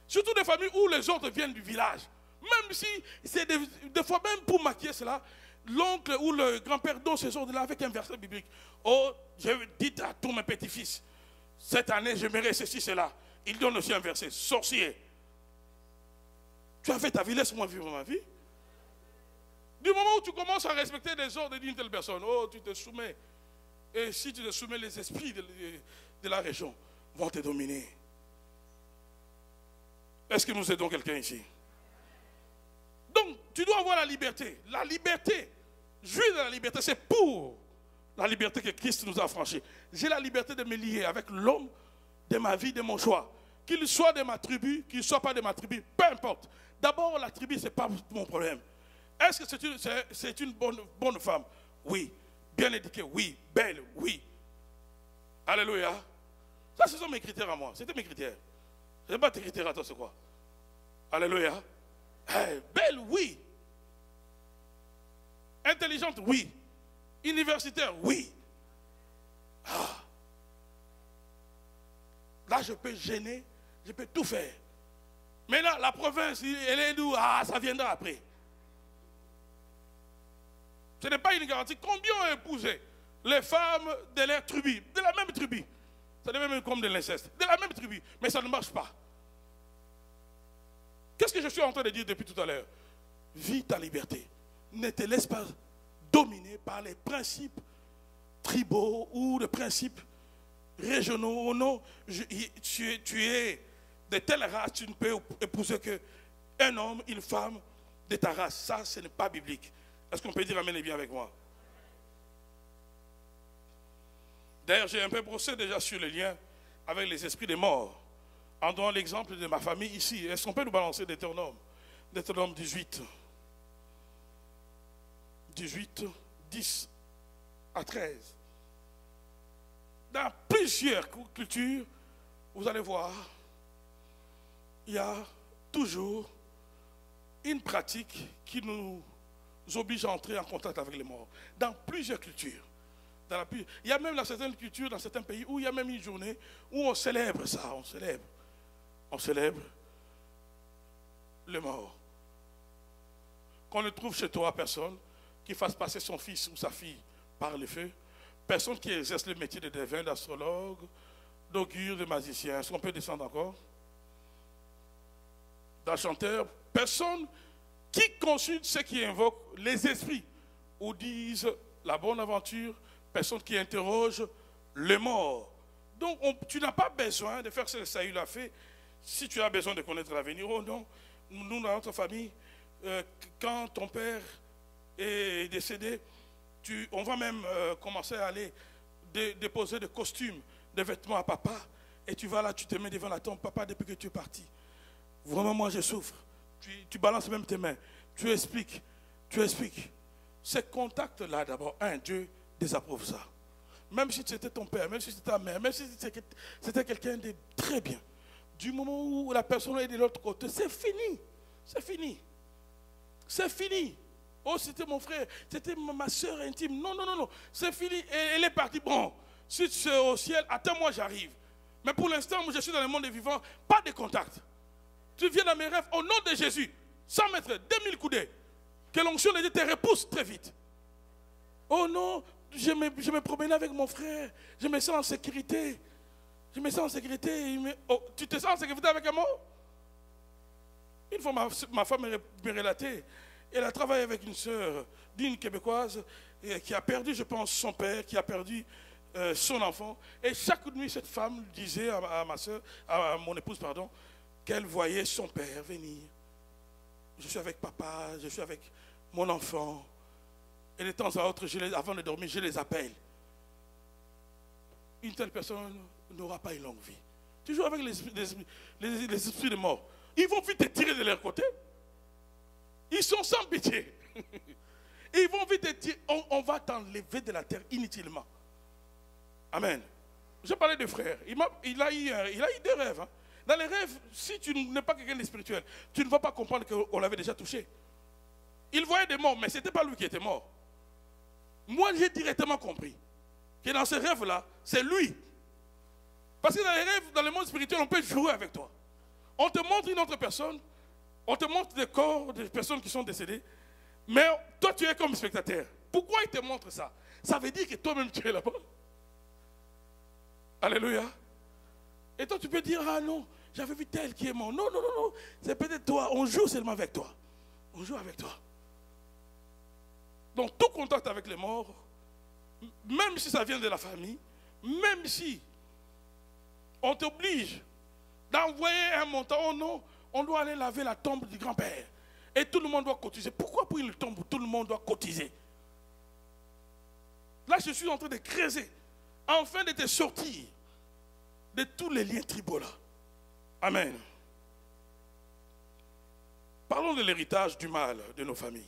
Surtout des familles où les autres viennent du village. Même si, c'est des fois, même pour maquiller cela, l'oncle ou le grand-père donne ces ordres-là avec un verset biblique. Oh, je dis à tous mes petits-fils, cette année, j'aimerais ceci, cela. Il donne aussi un verset, sorcier. Tu as fait ta vie, laisse-moi vivre ma vie. Du moment où tu commences à respecter les ordres d'une telle personne, oh, tu te soumets. Et si tu te soumets, les esprits de la région vont te dominer. Est-ce que nous aidons quelqu'un ici? Donc, tu dois avoir la liberté. La liberté, jouir de la liberté, c'est pour la liberté que Christ nous a franchie. J'ai la liberté de me lier avec l'homme de ma vie, de mon choix. Qu'il soit de ma tribu, qu'il ne soit pas de ma tribu, peu importe. D'abord, la tribu, ce n'est pas mon problème. Est-ce que c'est une bonne femme? Oui. Bien éduquée? Oui. Belle? Oui. Alléluia. Ça, ce sont mes critères à moi. C'était mes critères. Ce n'est pas tes critères à toi, c'est quoi? Alléluia. Belle? Oui. Intelligente? Oui. Universitaire? Oui. Ah. Là, je peux gêner, je peux tout faire. Mais là, la province, elle est d'où? Ah, ça viendra après. Ce n'est pas une garantie. Combien ont épousé? les femmes de leur tribu, de la même tribu. Ça devient même comme de l'inceste, de la même tribu, mais ça ne marche pas. Qu'est-ce que je suis en train de dire depuis tout à l'heure? Vis ta liberté. Ne te laisse pas dominer par les principes tribaux ou les principes régionaux. Non, tu es de telle race, tu ne peux épouser qu'un homme, une femme de ta race. Ça, ce n'est pas biblique. Est-ce qu'on peut dire amen et bien avec moi? D'ailleurs, j'ai un peu brossé déjà sur le lien avec les esprits des morts. En donnant l'exemple de ma famille ici. Est-ce qu'on peut nous balancer Deutéronome? Deutéronome 18. 18, 10 à 13. Dans plusieurs cultures, vous allez voir, il y a toujours une pratique qui nous oblige à entrer en contact avec les morts. Dans plusieurs cultures. Il y a même dans certaines cultures, dans certains pays, où il y a même une journée où on célèbre ça, on célèbre les morts. Qu'on ne trouve chez toi personne qui fasse passer son fils ou sa fille par le feu, personne qui exerce le métier de devin, d'astrologue, d'augure, de magicien. Est-ce qu'on peut descendre encore? D'enchanteur, personne qui consulte ceux qui invoquent les esprits ou disent la bonne aventure, personne qui interroge les morts. Donc tu n'as pas besoin de faire ce que Saül a fait si tu as besoin de connaître l'avenir. Oh non, nous dans notre famille, quand ton père est décédé, on va même commencer à aller déposer des costumes, des vêtements à papa, et tu vas là, tu te mets devant la tombe, papa, depuis que tu es parti. Vraiment, moi, je souffre. Tu balances même tes mains. Tu expliques. Ces contacts-là, d'abord, Dieu désapprouve ça. Même si c'était ton père, même si c'était ta mère, même si c'était quelqu'un de très bien. Du moment où la personne est de l'autre côté, c'est fini. C'est fini. C'est fini. Oh, c'était mon frère, c'était ma soeur intime. Non. C'est fini. Elle est partie. Bon, si tu es au ciel, attends-moi, j'arrive. Mais pour l'instant, moi, je suis dans le monde des vivants. Pas de contact. Tu viens dans mes rêves au nom de Jésus. 100 mètres, 2000 coudées. Que l'onction de Dieu te repousse très vite. Oh non, je me promenais avec mon frère. Je me sens en sécurité. Tu te sens en sécurité avec un mort? Une fois, ma femme me relatait. Elle a travaillé avec une sœur d'une Québécoise qui a perdu, je pense, son père, qui a perdu son enfant. Et chaque nuit, cette femme disait à ma soeur, à mon épouse, pardon, qu'elle voyait son père venir. Je suis avec papa, je suis avec mon enfant. Et de temps à autre, avant de dormir, je les appelle. Une telle personne n'aura pas une longue vie. Toujours avec les esprits de mort. Ils vont vite te tirer de leur côté. Ils sont sans pitié. Ils vont vite te tirer. On va t'enlever de la terre inutilement. Amen. Je parlais de frère. Il a eu 2 rêves. Hein. Dans les rêves, si tu n'es pas quelqu'un de spirituel, tu ne vas pas comprendre qu'on l'avait déjà touché. Il voyait des morts, mais ce n'était pas lui qui était mort. Moi, j'ai directement compris que dans ce rêve-là, c'est lui. Parce que dans les rêves, dans le monde spirituel, on peut jouer avec toi. On te montre une autre personne, on te montre des corps de personnes qui sont décédées, mais toi, tu es comme spectateur. Pourquoi il te montre ça? Ça veut dire que toi-même, tu es là-bas. Alléluia. Et toi, tu peux dire, ah non, j'avais vu tel qui est mort. Non, c'est peut-être toi. On joue seulement avec toi. On joue avec toi. Donc, tout contact avec les morts, même si ça vient de la famille, même si on t'oblige d'envoyer un montant, oh non, on doit aller laver la tombe du grand-père. Et tout le monde doit cotiser. Pourquoi pour une tombe où tout le monde doit cotiser? Là, je suis en train de creuser, afin de te sortir de tous les liens tribaux là. Amen. Parlons de l'héritage du mal de nos familles.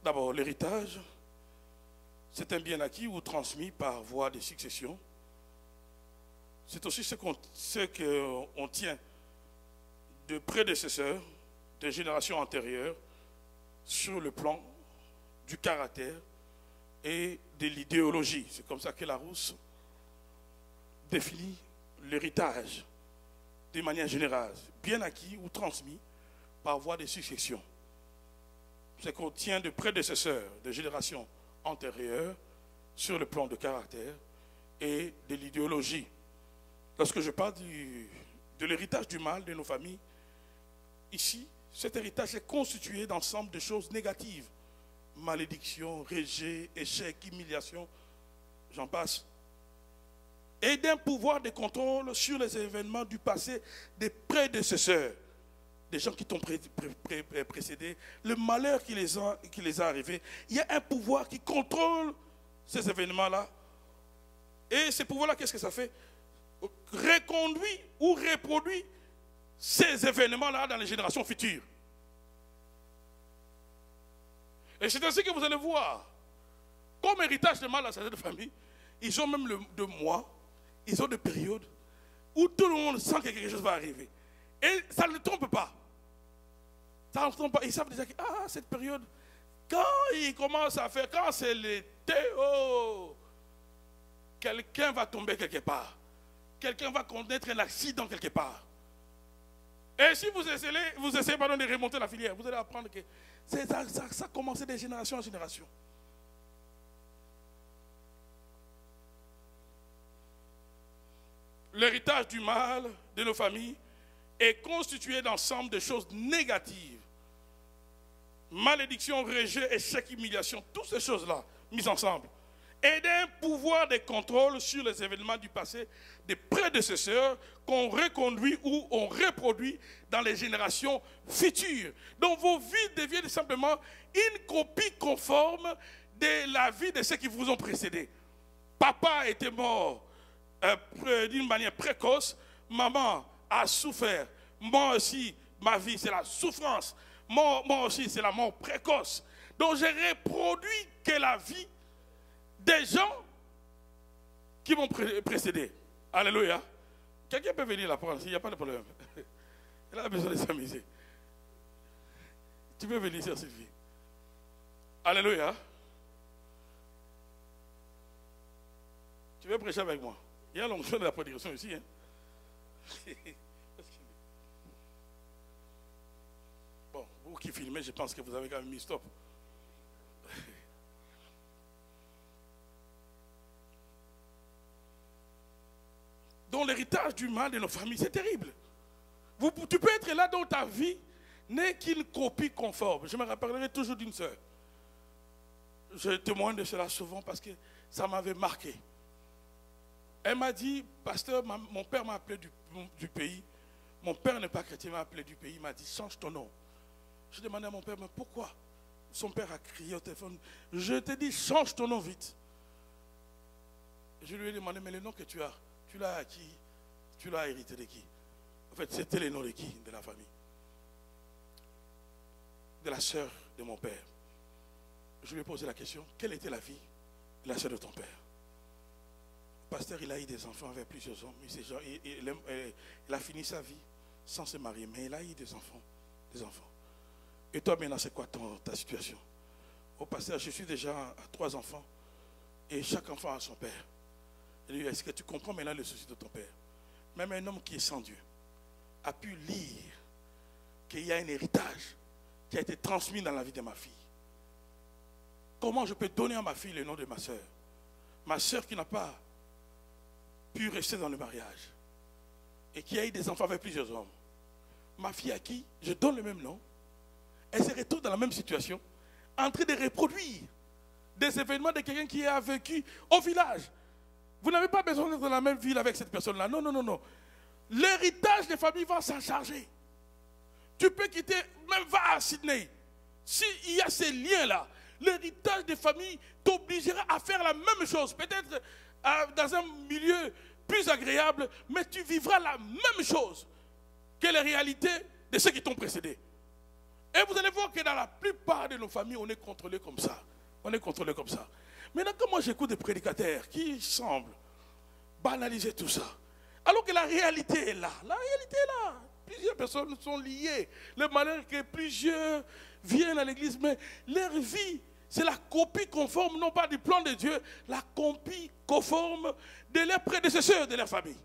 D'abord, l'héritage, c'est un bien acquis ou transmis par voie de succession. C'est aussi ce qu'on tient de prédécesseurs, des générations antérieures, sur le plan du caractère et de l'idéologie. C'est comme ça que Larousse définit l'héritage de manière générale, bien acquis ou transmis par voie de succession. c'est qu'on tient de prédécesseurs, de générations antérieures, sur le plan de caractère et de l'idéologie. Lorsque je parle de l'héritage du mal de nos familles, ici, cet héritage est constitué d'ensemble de choses négatives. Malédiction, rejet, échec, humiliation, j'en passe. Et d'un pouvoir de contrôle sur les événements du passé des prédécesseurs, des gens qui t'ont précédé, le malheur qui les a arrivés. Il y a un pouvoir qui contrôle ces événements-là. Et ce pouvoir-là, qu'est-ce que ça fait? Reconduit ou reproduit ces événements-là dans les générations futures. Et c'est ainsi que vous allez voir, comme héritage de mal à cette famille, ils ont même de mois, ils ont des périodes où tout le monde sent que quelque chose va arriver. Et ça ne le trompe pas. Ça ne trompe pas. Ils savent déjà que cette période, quand ils commencent à faire, quand c'est l'été, quelqu'un va tomber quelque part. Quelqu'un va connaître un accident quelque part. Et si vous essayez de remonter la filière, vous allez apprendre que ça a commencé de génération en génération. L'héritage du mal de nos familles est constitué d'ensemble de choses négatives. Malédiction, rejet, échec, humiliation, toutes ces choses-là mises ensemble. Et d'un pouvoir de contrôle sur les événements du passé des prédécesseurs qu'on reconduit ou on reproduit dans les générations futures. Donc vos vies deviennent simplement une copie conforme de la vie de ceux qui vous ont précédé. Papa était mort d'une manière précoce, maman a souffert. Moi aussi, ma vie, c'est la souffrance. Moi aussi, c'est la mort précoce. Donc j'ai reproduit que la vie des gens qui m'ont précédé. Alléluia. Quelqu'un peut venir la prendre, il n'y a pas de problème. Elle a besoin de s'amuser. Tu peux venir, sœur Sylvie. Alléluia. Tu veux prêcher avec moi? Il y a l'onction de la prédication ici. Hein? Bon, vous qui filmez, je pense que vous avez quand même mis stop. Donc l'héritage du mal de nos familles, c'est terrible. Tu peux être là dans ta vie, n'est qu'une copie conforme. Je me rappellerai toujours d'une sœur. Je témoigne de cela souvent parce que ça m'avait marqué. Elle m'a dit, pasteur, mon père m'a appelé du pays. Mon père n'est pas chrétien, m'a appelé du pays. Il m'a dit, change ton nom. Je demandais à mon père, mais pourquoi? Son père a crié au téléphone. Je te dis, change ton nom vite. Je lui ai demandé, mais le nom que tu as, tu l'as acquis, tu l'as hérité de qui? En fait, c'était le nom de qui? De la famille. De la sœur de mon père. Je lui ai posé la question, quelle était la vie de la sœur de ton père? Le pasteur, il a eu des enfants avec plusieurs hommes. Il a fini sa vie sans se marier, mais il a eu des enfants. Et toi, maintenant, c'est quoi ta situation? Au pasteur, je suis déjà à 3 enfants et chaque enfant a son père. Et lui, est-ce que tu comprends maintenant le souci de ton père? Même un homme qui est sans Dieu a pu lire qu'il y a un héritage qui a été transmis dans la vie de ma fille. Comment je peux donner à ma fille le nom de ma soeur? Ma soeur qui n'a pas pu rester dans le mariage et qui a eu des enfants avec plusieurs hommes. Ma fille à qui je donne le même nom, elle se retrouve dans la même situation, en train de reproduire des événements de quelqu'un qui a vécu au village. Vous n'avez pas besoin d'être dans la même ville avec cette personne-là. Non, non, non, non. L'héritage des familles va s'en charger. Tu peux quitter, même va à Sydney. S'il y a ces liens-là, l'héritage des familles t'obligera à faire la même chose. Peut-être dans un milieu plus agréable, mais tu vivras la même chose que les réalités de ceux qui t'ont précédé. Et vous allez voir que dans la plupart de nos familles, on est contrôlé comme ça. On est contrôlé comme ça. Maintenant, quand moi j'écoute des prédicateurs qui semblent banaliser tout ça, alors que la réalité est là. La réalité est là. Plusieurs personnes sont liées. Le malheur que plusieurs viennent à l'église, mais leur vie, c'est la copie conforme, non pas du plan de Dieu, la copie conforme de leurs prédécesseurs, de leur famille.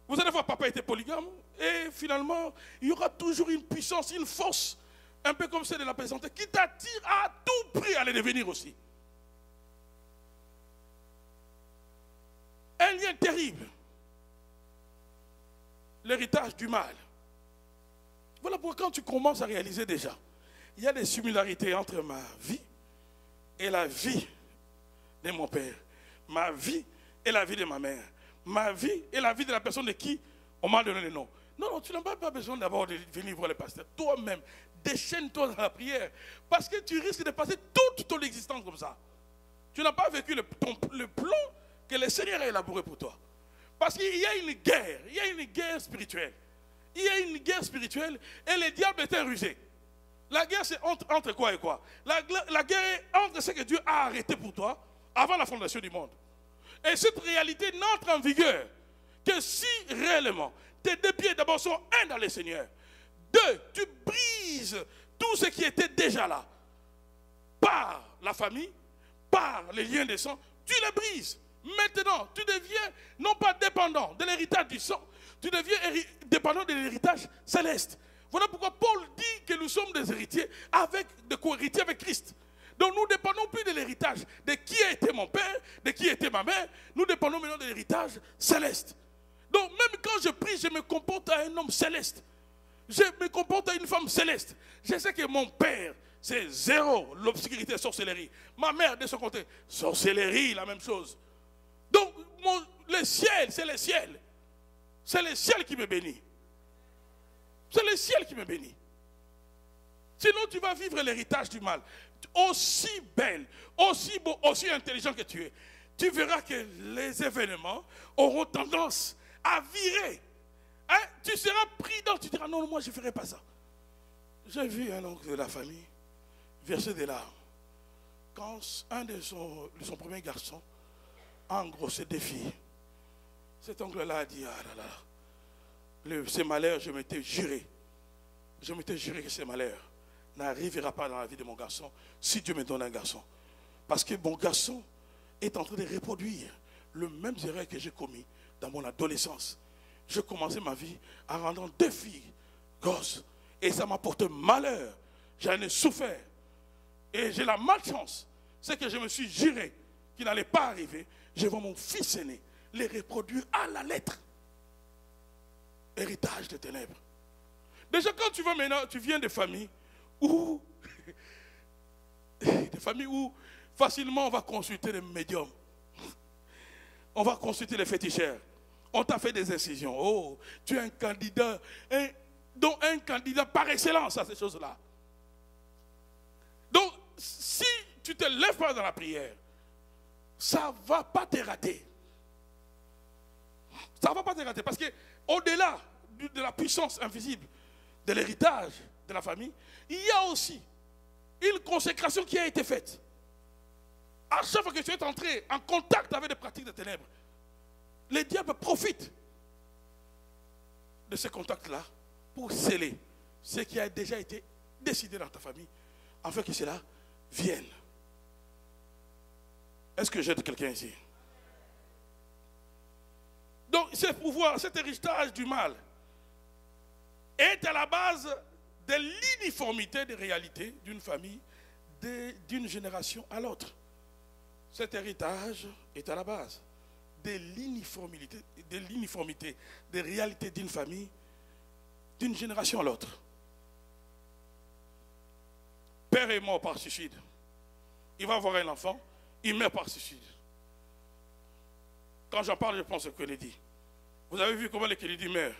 Vous allez voir, papa était polygame, et finalement, il y aura toujours une puissance, une force un peu comme celle de la présenter, qui t'attire à tout prix à les devenir aussi. Un lien terrible. L'héritage du mal. Voilà pourquoi quand tu commences à réaliser déjà, il y a des similarités entre ma vie et la vie de mon père, ma vie et la vie de ma mère, ma vie et la vie de la personne de qui on m'a donné le nom. Non, non, tu n'as pas besoin d'abord de venir voir le pasteur. Toi-même, déchaîne-toi dans la prière, parce que tu risques de passer toute ton existence comme ça. Tu n'as pas vécu le plan que le Seigneur a élaboré pour toi. Parce qu'il y a une guerre, il y a une guerre spirituelle. Il y a une guerre spirituelle et le diable était rusé. La guerre, c'est entre quoi et quoi? La guerre est entre ce que Dieu a arrêté pour toi avant la fondation du monde. Et cette réalité n'entre en vigueur que si réellement tes deux pieds d'abord sont un dans le Seigneur. Deux, tu brises tout ce qui était déjà là. Par la famille, par les liens de sang, tu les brises. Maintenant, tu deviens non pas dépendant de l'héritage du sang, tu deviens dépendant de l'héritage céleste. Voilà pourquoi Paul dit que nous sommes des héritiers de co-héritiers avec Christ. Donc nous ne dépendons plus de l'héritage de qui a été mon père, de qui était ma mère. Nous dépendons maintenant de l'héritage céleste. Donc même quand je prie, je me comporte à un homme céleste. Je me comporte à une femme céleste. Je sais que mon père, c'est zéro, l'obscurité, sorcellerie. Ma mère, de son côté, sorcellerie, la même chose. Donc le ciel, c'est le ciel. C'est le ciel qui me bénit. C'est le ciel qui me bénit. Sinon, tu vas vivre l'héritage du mal. Aussi belle, aussi beau, aussi intelligent que tu es, tu verras que les événements auront tendance à virer. Hein? Tu seras pris dans, tu diras non, moi je ne ferai pas ça. J'ai vu un oncle de la famille verser des larmes quand un de son premier garçon a engrossé des filles. Cet oncle-là a dit, ah là là, ces malheurs, je m'étais juré que ces malheurs n'arrivera pas dans la vie de mon garçon si Dieu me donne un garçon. Parce que mon garçon est en train de reproduire le même erreur que j'ai commis dans mon adolescence. J'ai commencé ma vie en rendant 2 filles gosses. Et ça m'a porté malheur. J'en ai souffert. Et j'ai la malchance. C'est que je me suis juré qu'il n'allait pas arriver. Je vois mon fils aîné les reproduire à la lettre. Héritage des ténèbres. Déjà quand tu vas maintenant, tu viens de familles où facilement on va consulter les médiums. On va consulter les féticheurs. On t'a fait des incisions. Oh, tu es un candidat, donc un candidat par excellence à ces choses-là. Donc, si tu ne te lèves pas dans la prière, ça ne va pas te rater. Ça ne va pas te rater parce qu'au-delà de la puissance invisible de l'héritage de la famille, il y a aussi une consécration qui a été faite. À chaque fois que tu es entré en contact avec des pratiques de ténèbres, le diable profite de ce contact-là pour sceller ce qui a déjà été décidé dans ta famille, afin que cela vienne. Est-ce que j'aide quelqu'un ici? Donc, ce pouvoir, cet héritage du mal est à la base de l'uniformité des réalités d'une famille, d'une génération à l'autre. Cet héritage est à la base de l'uniformité des réalités d'une famille, d'une génération à l'autre. Père est mort par suicide. Il va avoir un enfant, il meurt par suicide. Quand j'en parle, je pense au Kennedy. Vous avez vu comment les Kennedy meurent.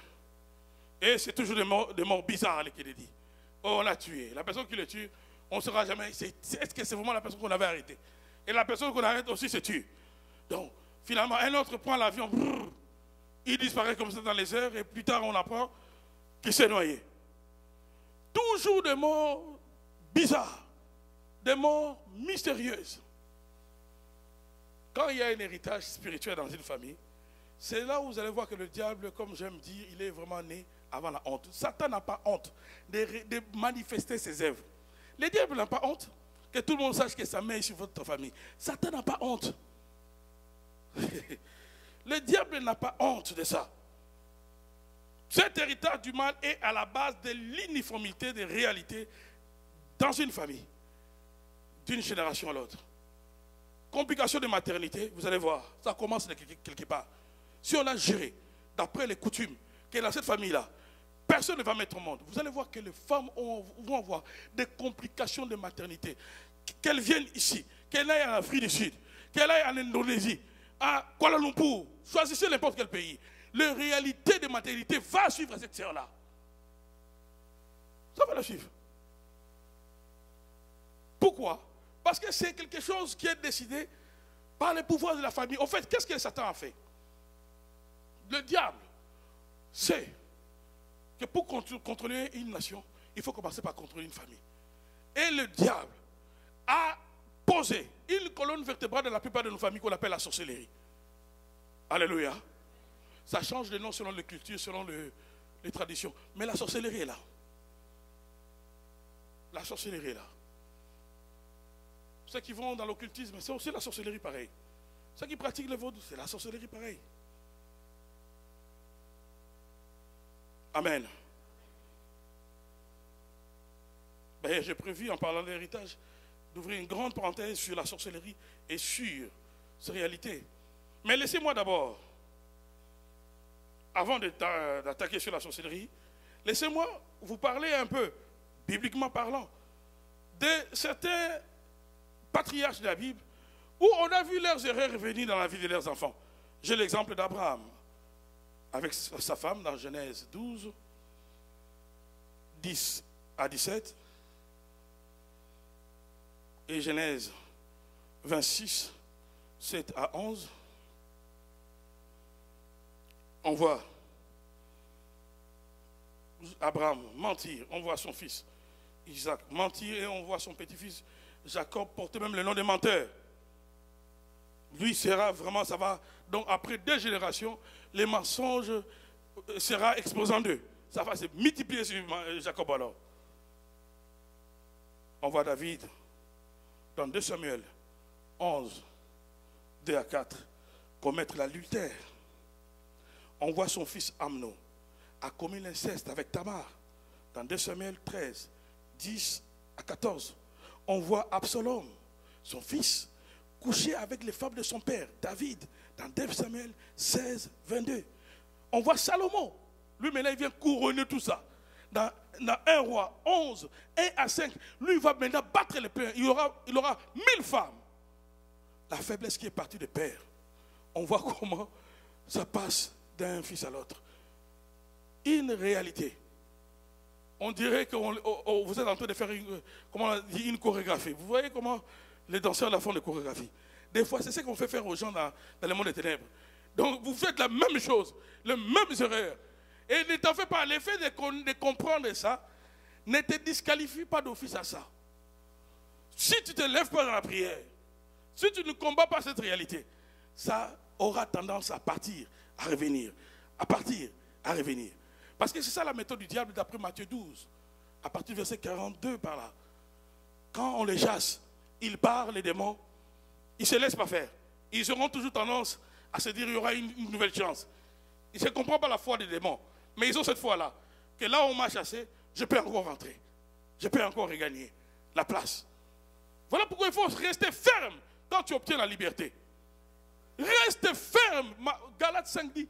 Et c'est toujours des morts bizarres, les Kennedy. Oh, on l'a tué. La personne qui le tue, on ne saura jamais. Est-ce que c'est vraiment la personne qu'on avait arrêtée? Et la personne qu'on arrête aussi se tue. Donc, finalement, un autre prend l'avion, il disparaît comme ça dans les airs, et plus tard, on apprend qu'il s'est noyé. Toujours des morts bizarres, des morts mystérieuses. Quand il y a un héritage spirituel dans une famille, c'est là où vous allez voir que le diable, comme j'aime dire, il est vraiment né avant la honte. Satan n'a pas honte de manifester ses œuvres. Le diable n'a pas honte que tout le monde sache que sa main est sur votre famille. Satan n'a pas honte. Le diable n'a pas honte de ça. Cet héritage du mal est à la base de l'uniformité des réalités dans une famille, d'une génération à l'autre. Complications de maternité, vous allez voir, ça commence quelque part. Si on a géré, d'après les coutumes, que dans cette famille-là, personne ne va mettre au monde. Vous allez voir que les femmes vont avoir des complications de maternité. Qu'elles viennent ici, qu'elles aillent en Afrique du Sud, qu'elles aillent en Indonésie, à Kuala Lumpur, choisissez n'importe quel pays. La réalité de maternité va suivre cette sœur-là. Ça va la suivre. Pourquoi? Parce que c'est quelque chose qui est décidé par les pouvoirs de la famille. En fait, qu'est-ce que Satan a fait? Le diable sait que pour contrôler une nation, il faut commencer par contrôler une famille. Et le diable a posé une colonne vertébrale de la plupart de nos familles qu'on appelle la sorcellerie. Alléluia. Ça change de nom selon les cultures, selon les traditions. Mais la sorcellerie est là. La sorcellerie est là. Ceux qui vont dans l'occultisme, c'est aussi la sorcellerie pareil. Ceux qui pratiquent le vaudou, c'est la sorcellerie pareil. Amen. Ben, j'ai prévu, en parlant de l'héritage, d'ouvrir une grande parenthèse sur la sorcellerie et sur ces réalités. Mais laissez-moi d'abord, avant d'attaquer sur la sorcellerie, laissez-moi vous parler un peu, bibliquement parlant, de certains patriarches de la Bible où on a vu leurs erreurs revenir dans la vie de leurs enfants. J'ai l'exemple d'Abraham avec sa femme dans Genèse 12, 10 à 17 et Genèse 26, 7 à 11. On voit Abraham mentir, on voit son fils Isaac mentir et on voit son petit-fils Jacob porter même le nom de menteur. Lui sera vraiment, ça va, donc après 2 générations, les mensonges sera exposé en 2. Ça va se multiplier sur Jacob alors. On voit David dans 2 Samuel 11, 2 à 4, commettre l'adultère. On voit son fils Amnon a commis l'inceste avec Tamar dans 2 Samuel 13, 10 à 14. On voit Absalom, son fils, coucher avec les femmes de son père, David, dans 2 Samuel 16, 22. On voit Salomon, lui maintenant il vient couronner tout ça. Dans 1 roi 11, 1 à 5, lui il va maintenant battre les pères. Il aura 1000 femmes. La faiblesse qui est partie de père. On voit comment ça passe d'un fils à l'autre. Une réalité. On dirait que vous êtes en train de faire une chorégraphie. Vous voyez comment les danseurs la font de chorégraphie. Des fois, c'est ce qu'on fait faire aux gens dans le monde des ténèbres. Donc, vous faites la même chose, les mêmes erreurs. Et ne t'en fais pas. L'effet de comprendre ça ne te disqualifie pas d'office à ça. Si tu ne te lèves pas dans la prière, si tu ne combats pas cette réalité, ça aura tendance à partir, à revenir, à partir, à revenir. Parce que c'est ça la méthode du diable d'après Matthieu 12, à partir du verset 42 par là. Quand on les chasse, ils partent, les démons, ils ne se laissent pas faire. Ils auront toujours tendance à se dire qu'il y aura une nouvelle chance. Ils ne se comprennent pas la foi des démons. Mais ils ont cette foi-là, que là où on m'a chassé, je peux encore rentrer. Je peux encore regagner la place. Voilà pourquoi il faut rester ferme quand tu obtiens la liberté. Reste ferme. Galates 5 dit,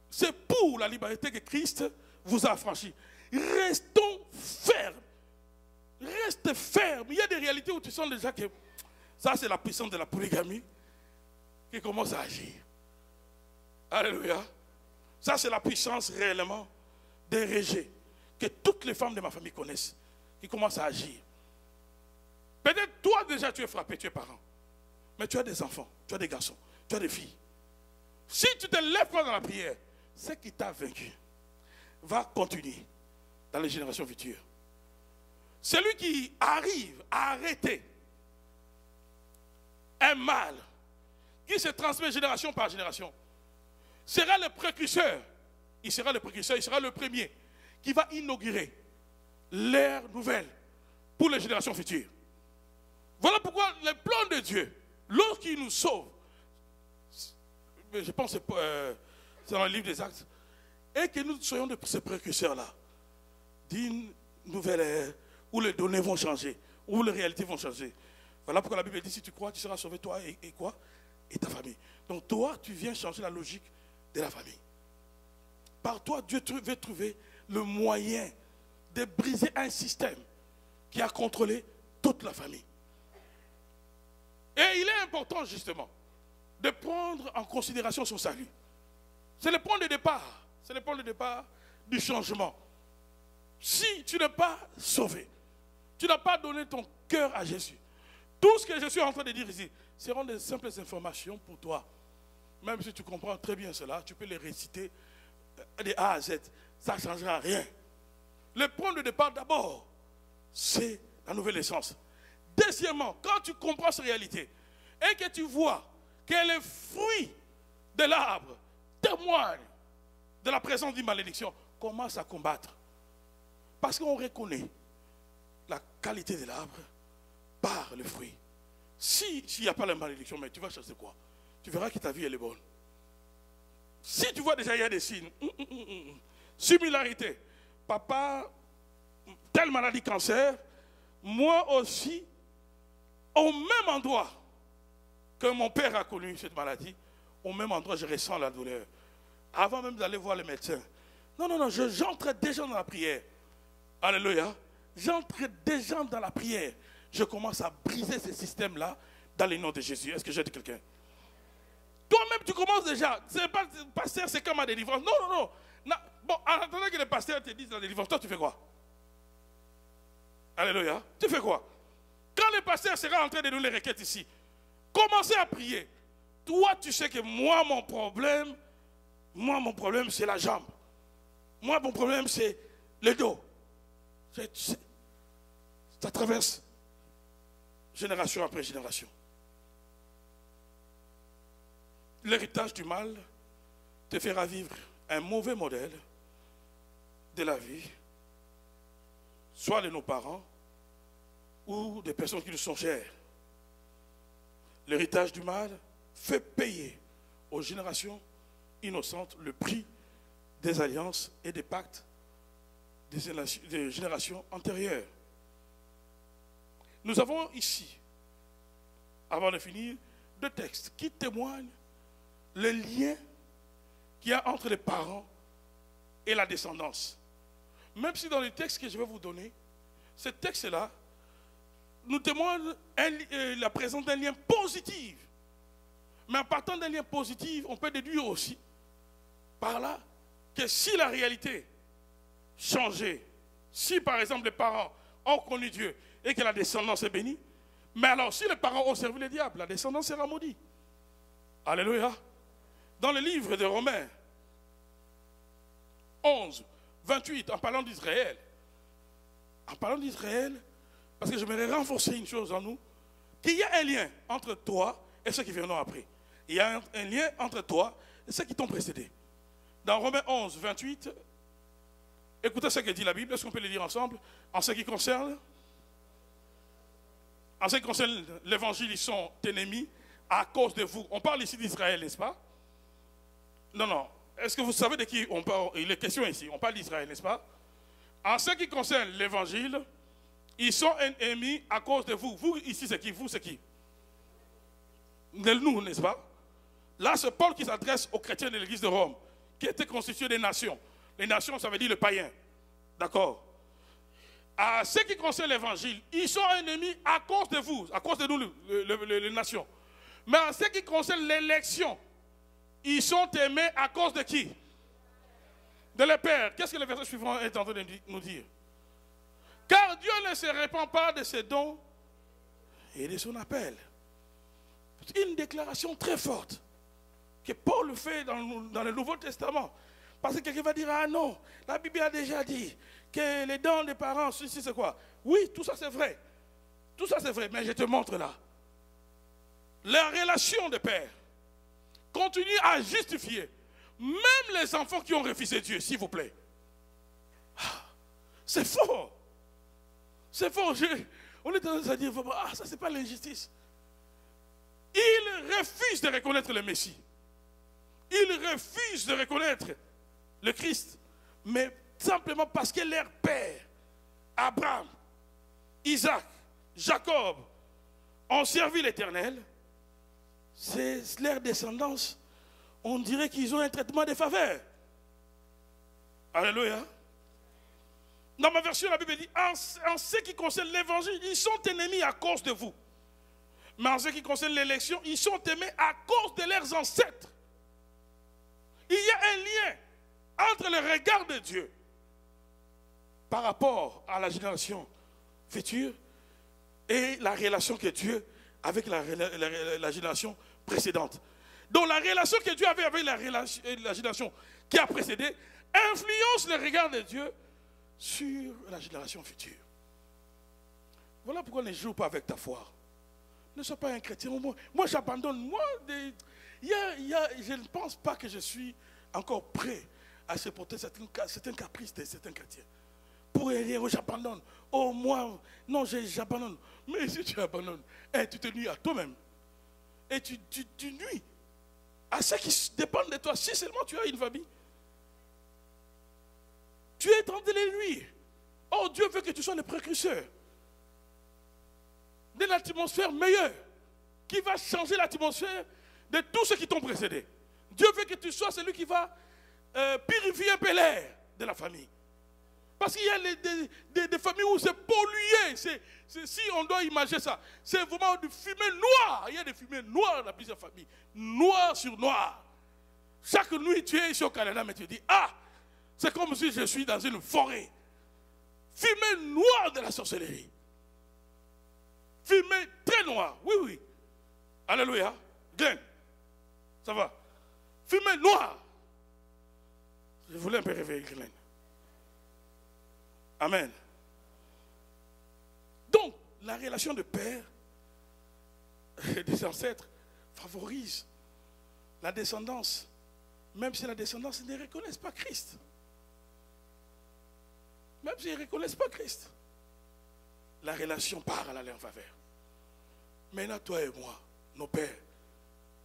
c'est pour la liberté que Christ vous a affranchi. Restons fermes. Reste ferme. Il y a des réalités où tu sens déjà que ça c'est la puissance de la polygamie qui commence à agir. Alléluia. Ça c'est la puissance réellement des rejets que toutes les femmes de ma famille connaissent, qui commencent à agir. Peut-être toi déjà tu es frappé, tu es parent. Mais tu as des enfants, tu as des garçons, tu as des filles. Si tu te lèves pas dans la prière, ce qui t'a vaincu va continuer dans les générations futures. Celui qui arrive à arrêter un mal qui se transmet génération par génération sera le précurseur. Il sera le précurseur, il sera le premier qui va inaugurer l'ère nouvelle pour les générations futures. Voilà pourquoi le plan de Dieu, lorsqu'il nous sauve, je pense que c'est dans le livre des Actes, et que nous soyons de ces précurseurs-là, d'une nouvelle ère où les données vont changer, où les réalités vont changer. Voilà pourquoi la Bible dit, si tu crois, tu seras sauvé, toi et quoi? Et ta famille. Donc toi, tu viens changer la logique de la famille. Par toi, Dieu veut trouver le moyen de briser un système qui a contrôlé toute la famille. Et il est important, justement, de prendre en considération son salut. C'est le point de départ. C'est le point de départ du changement. Si tu n'es pas sauvé, tu n'as pas donné ton cœur à Jésus, tout ce que je suis en train de dire ici seront des simples informations pour toi. Même si tu comprends très bien cela, tu peux les réciter de A à Z. Ça ne changera rien. Le point de départ, d'abord, c'est la nouvelle naissance. Deuxièmement, quand tu comprends cette réalité et que tu vois que les fruits de l'arbre témoignent de la présence d'une malédiction, commence à combattre. Parce qu'on reconnaît la qualité de l'arbre par le fruit. S'il n'y a pas la malédiction, mais tu vas chercher quoi? Tu verras que ta vie elle est bonne. Si tu vois déjà il y a des signes, similarité, papa, telle maladie cancer, moi aussi, au même endroit que mon père a connu cette maladie, au même endroit je ressens la douleur. Avant même d'aller voir le médecin. Non, j'entre déjà dans la prière. Alléluia. J'entre déjà dans la prière. Je commence à briser ce système-là dans le nom de Jésus. Est-ce que j'ai dit quelqu'un? Toi-même, tu commences déjà. C'est pas pasteur, c'est comme ma délivrance. Non. Bon, en attendant que le pasteur te dise la délivrance, toi, tu fais quoi? Alléluia. Tu fais quoi? Quand le pasteur sera en train de nous les requêtes ici, commencez à prier. Toi, tu sais que moi, mon problème, c'est la jambe. Moi, mon problème, c'est le dos. Ça traverse génération après génération. L'héritage du mal te fera vivre un mauvais modèle de la vie, soit de nos parents ou des personnes qui nous sont chères. L'héritage du mal fait payer aux générations innocentes le prix des alliances et des pactes des générations antérieures. Nous avons ici, avant de finir, deux textes qui témoignent le lien qu'il y a entre les parents et la descendance. Même si dans les textes que je vais vous donner, ces textes-là nous témoignent la présence d'un lien positif. Mais en partant d'un lien positif, on peut déduire aussi par là que si la réalité changeait, si par exemple les parents ont connu Dieu et que la descendance est bénie, mais alors si les parents ont servi le diable, la descendance sera maudite. Alléluia. Dans le livre de Romains 11, 28, en parlant d'Israël, parce que j'aimerais renforcer une chose en nous, qu'il y a un lien entre toi et ceux qui viendront après. Il y a un lien entre toi et ceux qui t'ont précédé. Dans Romains 11, 28, écoutez ce que dit la Bible, est-ce qu'on peut le lire ensemble? En ce qui concerne l'évangile, ils sont ennemis à cause de vous. On parle ici d'Israël, n'est-ce pas? Non. Est-ce que vous savez de qui on parle? Il est question ici. On parle d'Israël, n'est-ce pas? En ce qui concerne l'évangile, ils sont ennemis à cause de vous. Vous, ici, c'est qui? Vous, c'est qui? Nous, n'est-ce pas? Là, c'est Paul qui s'adresse aux chrétiens de l'église de Rome, qui étaient constitués des nations. Les nations, ça veut dire le païen. D'accord? À ce qui concerne l'évangile, ils sont ennemis à cause de vous, à cause de nous, les nations. Mais en ce qui concerne l'élection, ils sont aimés à cause de qui? De leur Père. Qu'est-ce que le verset suivant est en train de nous dire? Car Dieu ne se répand pas de ses dons et de son appel. Une déclaration très forte que Paul fait dans le Nouveau Testament. Parce que quelqu'un va dire, ah non, la Bible a déjà dit que les dons des parents, ceci c'est quoi? Oui, tout ça c'est vrai. Tout ça c'est vrai, mais je te montre là. La relation de père continue à justifier même les enfants qui ont refusé Dieu, s'il vous plaît. C'est fort. C'est fort. On est tendance à dire, ah, ça c'est pas l'injustice. Ils refusent de reconnaître le Messie. Ils refusent de reconnaître le Christ. Mais simplement parce que leur père, Abraham, Isaac, Jacob ont servi l'Éternel, c'est leur descendance, on dirait qu'ils ont un traitement de faveur. Alléluia. Dans ma version, la Bible dit, en ce qui concerne l'évangile, ils sont ennemis à cause de vous. Mais en ce qui concerne l'élection, ils sont aimés à cause de leurs ancêtres. Il y a un lien entre le regard de Dieu par rapport à la génération future et la relation que Dieu a avec la génération précédente. Donc la relation que Dieu avait avec la génération qui a précédé influence le regard de Dieu sur la génération future. Voilà pourquoi ne joue pas avec ta foi. Ne sois pas un chrétien. Moi j'abandonne. Je ne pense pas que je suis encore prêt à supporter certains caprices de certains chrétiens. Pour rien, j'abandonne. Oh, moi, non, j'abandonne. Mais si tu abandonnes, tu te nuis à toi-même. Et tu nuis à ceux qui dépendent de toi. Si seulement tu as une famille, tu es en train de les nuire. Oh, Dieu veut que tu sois le précurseur d'une atmosphère meilleure qui va changer l'atmosphère de tous ceux qui t'ont précédé. Dieu veut que tu sois celui qui va purifier un peu l'air de la famille. Parce qu'il y a des familles où c'est pollué. Si on doit imaginer ça, c'est vraiment du fumée noire. Il y a des fumées noires dans plusieurs familles. Noir sur noir. Chaque nuit, tu es ici au Canada, mais tu dis, ah, c'est comme si je suis dans une forêt. Fumée noire de la sorcellerie. Fumée très noire. Oui, oui. Alléluia. Glenn, ça va. Fumée noire. Je voulais un peu réveiller Glenn. Amen. Donc, la relation de père et des ancêtres favorise la descendance, même si la descendance ne reconnaisse pas Christ. Même s'ils ne reconnaissent pas Christ. La relation part à leur faveur. Maintenant, toi et moi, nos pères,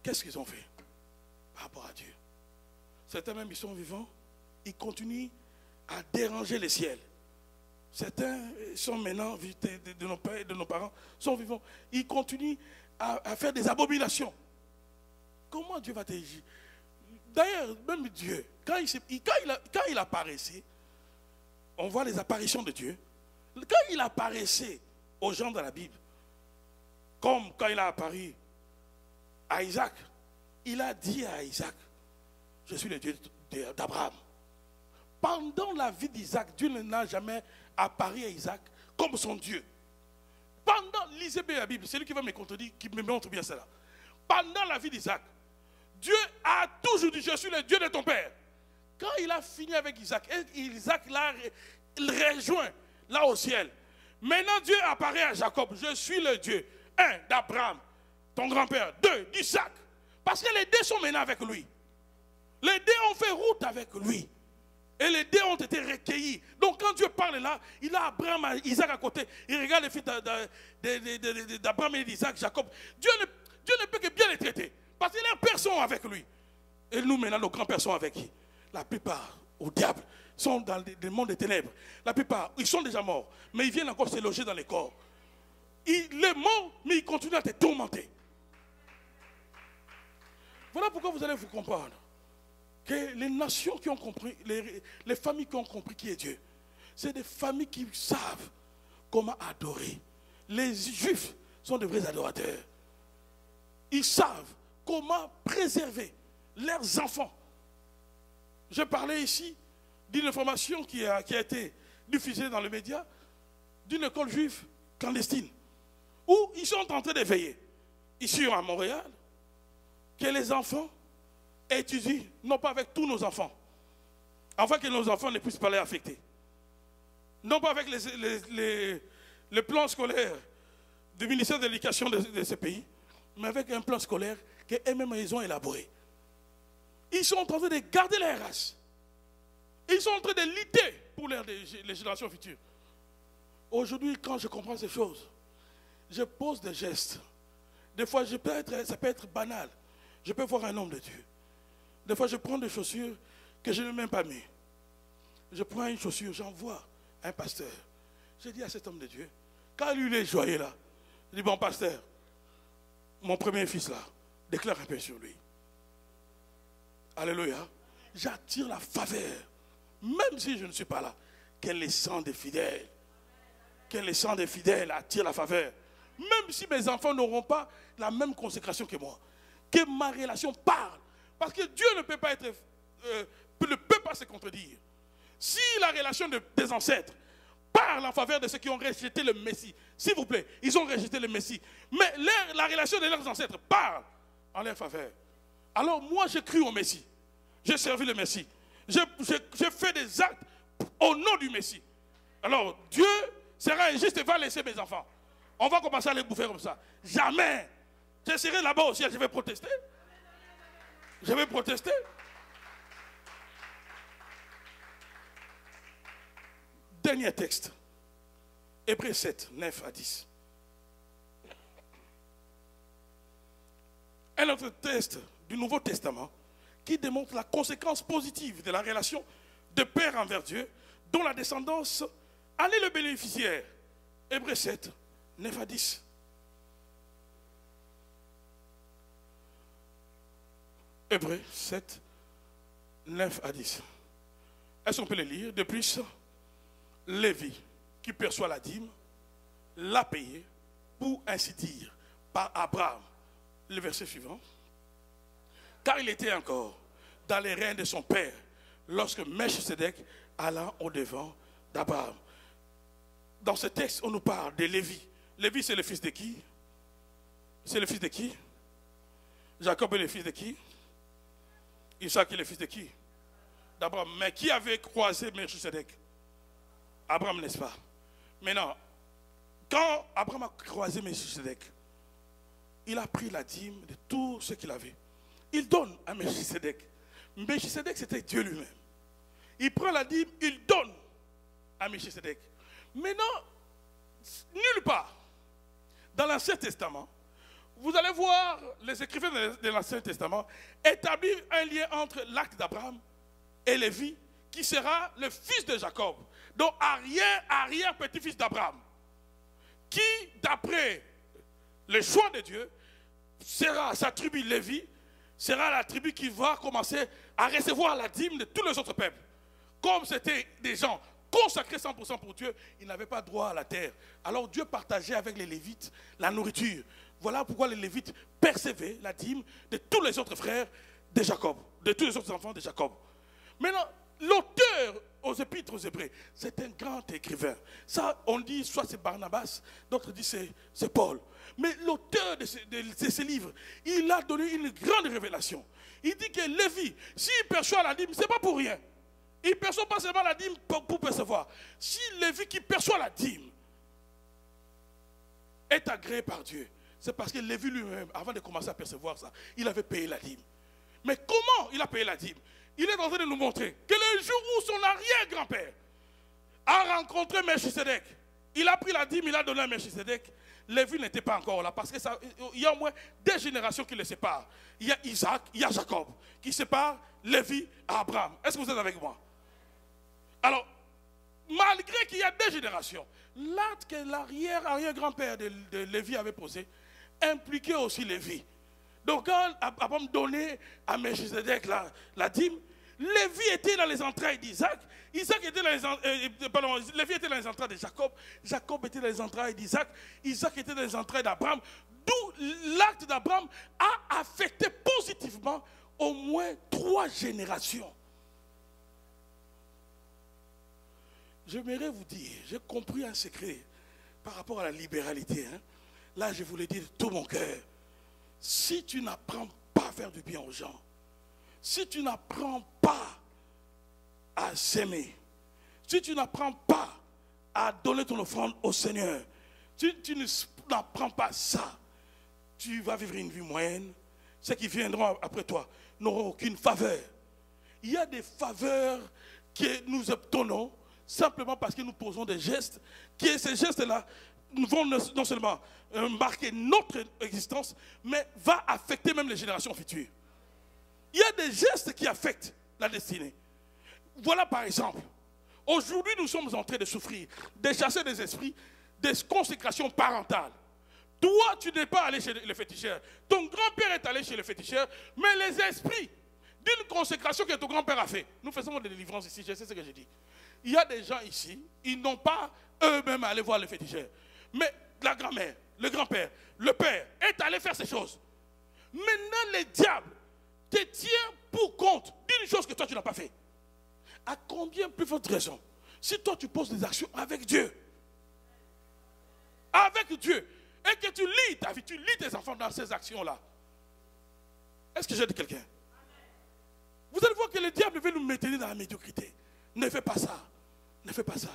qu'est-ce qu'ils ont fait par rapport à Dieu? Certains même, ils sont vivants, ils continuent à déranger le ciel. Certains sont maintenant, de nos pères et de nos parents, sont vivants. Ils continuent à faire des abominations. Comment Dieu va te dire? D'ailleurs, même Dieu, quand il apparaissait, on voit les apparitions de Dieu. Quand il apparaissait aux gens de la Bible, comme quand il a apparu à Isaac, il a dit à Isaac, je suis le Dieu d'Abraham. Pendant la vie d'Isaac, Dieu n'a jamais apparu à Isaac comme son Dieu. Pendant, lisez bien la Bible, c'est lui qui va me contredire, qui me montre bien cela. Pendant la vie d'Isaac, Dieu a toujours dit, je suis le Dieu de ton père. Quand il a fini avec Isaac, et Isaac l'a rejoint là au ciel. Maintenant Dieu apparaît à Jacob, je suis le Dieu, un, d'Abraham, ton grand-père, deux, d'Isaac. Parce que les deux sont maintenant avec lui. Les deux ont fait route avec lui. Et les deux ont été recueillis. Donc quand Dieu parle là, il a Abraham, Isaac à côté. Il regarde les fils d'Abraham et d'Isaac, Jacob. Dieu ne peut que bien les traiter. Parce que leurs pères sont avec lui. Et nous maintenant, nos grands-pères sont avec qui? La plupart, au diable, sont dans le monde des ténèbres. La plupart, ils sont déjà morts. Mais ils viennent encore se loger dans les corps. Il est mort, mais il continue à te tourmenter. Voilà pourquoi vous allez vous comprendre que les nations qui ont compris, les familles qui ont compris qui est Dieu, c'est des familles qui savent comment adorer. Les Juifs sont de vrais adorateurs. Ils savent comment préserver leurs enfants. Je parlais ici d'une information qui a été diffusée dans les médias d'une école juive clandestine où ils sont en train de veiller, ici à Montréal, que les enfants étudient, non pas avec tous nos enfants, afin que nos enfants ne puissent pas les affecter. Non pas avec les plans scolaires du ministère de l'Éducation de ce pays, mais avec un plan scolaire qu'eux-mêmes ils ont élaboré. Ils sont en train de garder leur race. Ils sont en train de lutter pour les générations futures. Aujourd'hui, quand je comprends ces choses, je pose des gestes. Des fois, ça peut être banal. Je peux voir un homme de Dieu. Des fois, je prends des chaussures que je n'ai même pas mis. Je prends une chaussure, j'envoie un pasteur. Je dis à cet homme de Dieu, Quand lui, il est joyeux là, il dit, bon pasteur, mon premier fils là, déclare un peu sur lui. Alléluia. J'attire la faveur, même si je ne suis pas là. Que les sangs des fidèles, que les sangs des fidèles attirent la faveur. Même si mes enfants n'auront pas la même consécration que moi. Que ma relation parle. Parce que Dieu ne peut pas se contredire. Si la relation des ancêtres parle en faveur de ceux qui ont rejeté le Messie, s'il vous plaît, ils ont rejeté le Messie, mais la relation de leurs ancêtres parle en leur faveur. Alors moi, j'ai cru au Messie. J'ai servi le Messie. J'ai fait des actes au nom du Messie. Alors Dieu sera injuste et va laisser mes enfants. On va commencer à les bouffer comme ça. Jamais. Je serai là-bas aussi, je vais protester. Je vais protester. Dernier texte. Hébreux 7, 9 à 10. Un autre texte du Nouveau Testament qui démontre la conséquence positive de la relation de père envers Dieu, dont la descendance en est le bénéficiaire. Hébreux 7, 9 à 10. Hébreux 7, 9 à 10. Est-ce qu'on peut le lire? De plus, Lévi, qui perçoit la dîme, l'a payé, pour ainsi dire, par Abraham. Le verset suivant. Car il était encore dans les reins de son père, lorsque Melchisedec alla au-devant d'Abraham. Dans ce texte, on nous parle de Lévi. Lévi, c'est le fils de qui? C'est le fils de qui? Jacob est le fils de qui? Isaac est le fils de qui? D'Abraham. Mais qui avait croisé Melchisedec? Abraham, n'est-ce pas? Maintenant, quand Abraham a croisé Melchisedec, il a pris la dîme de tout ce qu'il avait. Il donne à Melchisedec. Melchisedec, c'était Dieu lui-même. Il prend la dîme, il donne à Melchisedec. Maintenant, nulle part dans l'Ancien Testament, vous allez voir les écrivains de l'Ancien Testament établir un lien entre l'acte d'Abraham et Lévi, qui sera le fils de Jacob, donc arrière-petit-fils d'Abraham, qui, d'après le choix de Dieu, sera sa tribu Lévi, sera la tribu qui va commencer à recevoir la dîme de tous les autres peuples. Comme c'était des gens consacrés 100% pour Dieu, ils n'avaient pas droit à la terre. Alors Dieu partageait avec les Lévites la nourriture. Voilà pourquoi les Lévites percevaient la dîme de tous les autres frères de Jacob, de tous les autres enfants de Jacob. Maintenant, l'auteur aux épîtres aux Hébreux, c'est un grand écrivain. Ça, on dit soit c'est Barnabas, d'autres disent c'est Paul. Mais l'auteur de ces livres, il a donné une grande révélation. Il dit que Lévi, s'il perçoit la dîme, ce n'est pas pour rien. Il ne perçoit pas seulement la dîme pour percevoir. Si Lévi qui perçoit la dîme est agréé par Dieu, c'est parce que Lévi lui-même, avant de commencer à percevoir ça, il avait payé la dîme. Mais comment il a payé la dîme? Il est en train de nous montrer que le jour où son arrière-grand-père a rencontré Melchisedec, il a pris la dîme, il a donné à Melchisedec. Lévi n'était pas encore là parce qu'il y a au moins 2 générations qui le séparent. Il y a Isaac, il y a Jacob qui séparent Lévi à Abraham. Est-ce que vous êtes avec moi? Alors, malgré qu'il y a 2 générations, l'acte que l'arrière-grand-père de Lévi avait posé impliquait aussi Lévi. Donc quand Abraham donnait à Melchisedec la dîme, Lévi était dans les entrailles d'Isaac, Lévi était dans les entrailles de Jacob, Jacob était dans les entrailles d'Isaac, Isaac était dans les entrailles d'Abraham, d'où l'acte d'Abraham a affecté positivement au moins 3 générations. J'aimerais vous dire, j'ai compris un secret par rapport à la libéralité. Là, je vous le dis de tout mon cœur. Si tu n'apprends pas à faire du bien aux gens, si tu n'apprends pas à s'aimer, si tu n'apprends pas à donner ton offrande au Seigneur, si tu n'apprends pas ça, tu vas vivre une vie moyenne. Ceux qui viendront après toi n'auront aucune faveur. Il y a des faveurs que nous obtenons simplement parce que nous posons des gestes, que ces gestes-là vont non seulement marquer notre existence, mais va affecter même les générations futures. Il y a des gestes qui affectent la destinée. Voilà par exemple, aujourd'hui nous sommes en train de souffrir, de chasser des esprits des consécrations parentales. Toi, tu n'es pas allé chez le féticheur. Ton grand-père est allé chez le féticheur, mais les esprits d'une consécration que ton grand-père a fait. Nous faisons des délivrances ici, je sais ce que je dis. Il y a des gens ici, ils n'ont pas eux-mêmes à aller voir le féticheur. Mais la grand-mère, le grand-père, le père est allé faire ces choses. Maintenant, le diable te tient pour compte d'une chose que toi, tu n'as pas fait. À combien plus forte raison, si toi, tu poses des actions avec Dieu, et que tu lis ta vie, tu lis tes enfants dans ces actions-là, est-ce que j'ai dit quelqu'un? Vous allez voir que le diable veut nous maintenir dans la médiocrité. Ne fais pas ça. Ne fais pas ça.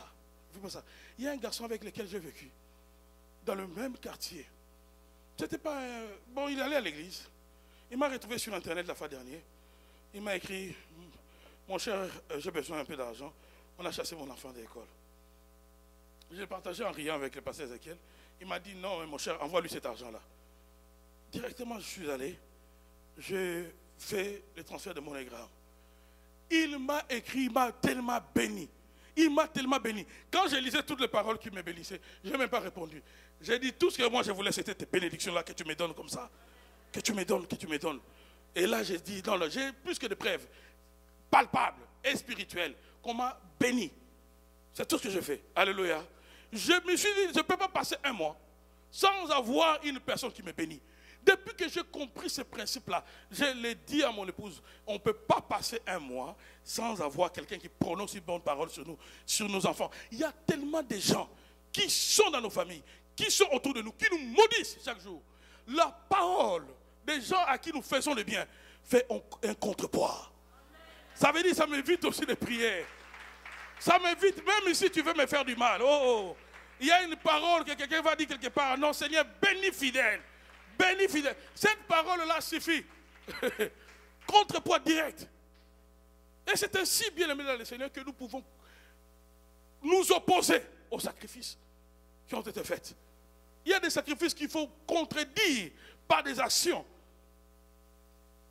Ne fais pas ça. Il y a un garçon avec lequel j'ai vécu, dans le même quartier. C'était pas bon, il allait à l'église. Il m'a retrouvé sur Internet la fois dernière. Il m'a écrit, mon cher, j'ai besoin un peu d'argent. On a chassé mon enfant de l'école. J'ai partagé en riant avec le pasteur Ezekiel. Il m'a dit, non, mon cher, envoie-lui cet argent-là. Directement, je suis allé. J'ai fait le transfert de MoneyGram. Il m'a écrit, il m'a tellement béni. Il m'a tellement béni. Quand je lisais toutes les paroles qui me bénissaient, je n'ai même pas répondu. J'ai dit, tout ce que moi je voulais, c'était tes bénédictions-là que tu me donnes comme ça. Que tu me donnes, que tu me donnes. Et là, j'ai dit, non, j'ai plus que de preuves palpables et spirituelles qu'on m'a béni. C'est tout ce que je fais. Alléluia. Je me suis dit, je ne peux pas passer un mois sans avoir une personne qui me bénit. Depuis que j'ai compris ce principe-là, je l'ai dit à mon épouse, on ne peut pas passer un mois sans avoir quelqu'un qui prononce une bonne parole sur nous, sur nos enfants. Il y a tellement de gens qui sont dans nos familles, qui sont autour de nous, qui nous maudissent chaque jour. La parole des gens à qui nous faisons le bien fait un contrepoids. Ça veut dire que ça m'évite aussi de prier. Ça m'évite, même si tu veux me faire du mal. Oh, il y a une parole que quelqu'un va dire quelque part. Non, Seigneur, bénis fidèle. Bénis fidèle. Cette parole-là suffit. Contrepoids direct. Et c'est ainsi, bien aimé dans le Seigneur, que nous pouvons nous opposer aux sacrifices qui ont été faits. Il y a des sacrifices qu'il faut contredire par des actions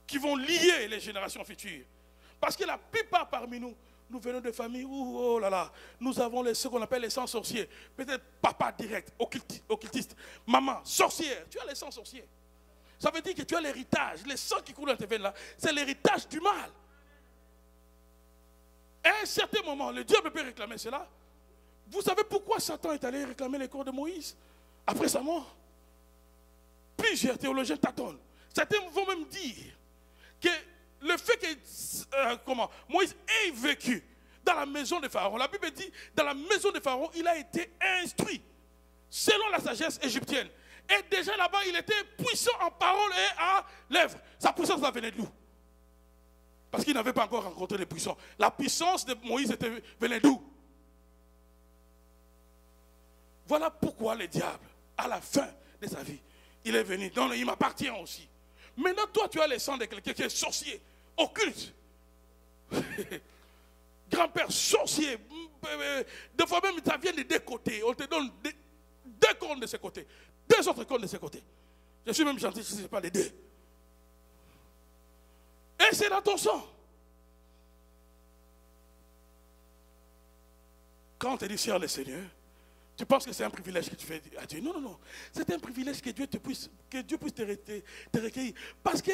qui vont lier les générations futures. Parce que la plupart parmi nous, nous venons de familles où, oh là là, nous avons ce qu'on appelle les sangs sorciers. Peut-être papa direct, occultiste, maman, sorcière. Tu as les sangs sorciers. Ça veut dire que tu as l'héritage. Les sangs qui coulent dans tes veines là, c'est l'héritage du mal. Et à un certain moment, le diable peut réclamer cela. Vous savez pourquoi Satan est allé réclamer les corps de Moïse après sa mort? Plusieurs théologiens tâtonnent. Certains vont même dire que le fait que Moïse ait vécu dans la maison de Pharaon, la Bible dit, dans la maison de Pharaon, il a été instruit selon la sagesse égyptienne. Et déjà là-bas, il était puissant en parole et à lèvres. Sa puissance venait d'où? Parce qu'il n'avait pas encore rencontré les puissants. La puissance de Moïse venait d'où? Voilà pourquoi le diable, à la fin de sa vie, il est venu. Non, il m'appartient aussi. Maintenant, toi, tu as le sang de quelqu'un qui est sorcier, occulte. Grand-père sorcier. Des fois même, ça vient de deux côtés. On te donne deux comptes de ce côté. Deux autres comptes de ce côté. Je suis même gentil, je ne sais pas les deux. Et c'est dans ton sang. Quand on te dit, sers le Seigneur, tu penses que c'est un privilège que tu fais à Dieu. Non, non, non. C'est un privilège que Dieu puisse te recueillir. Parce que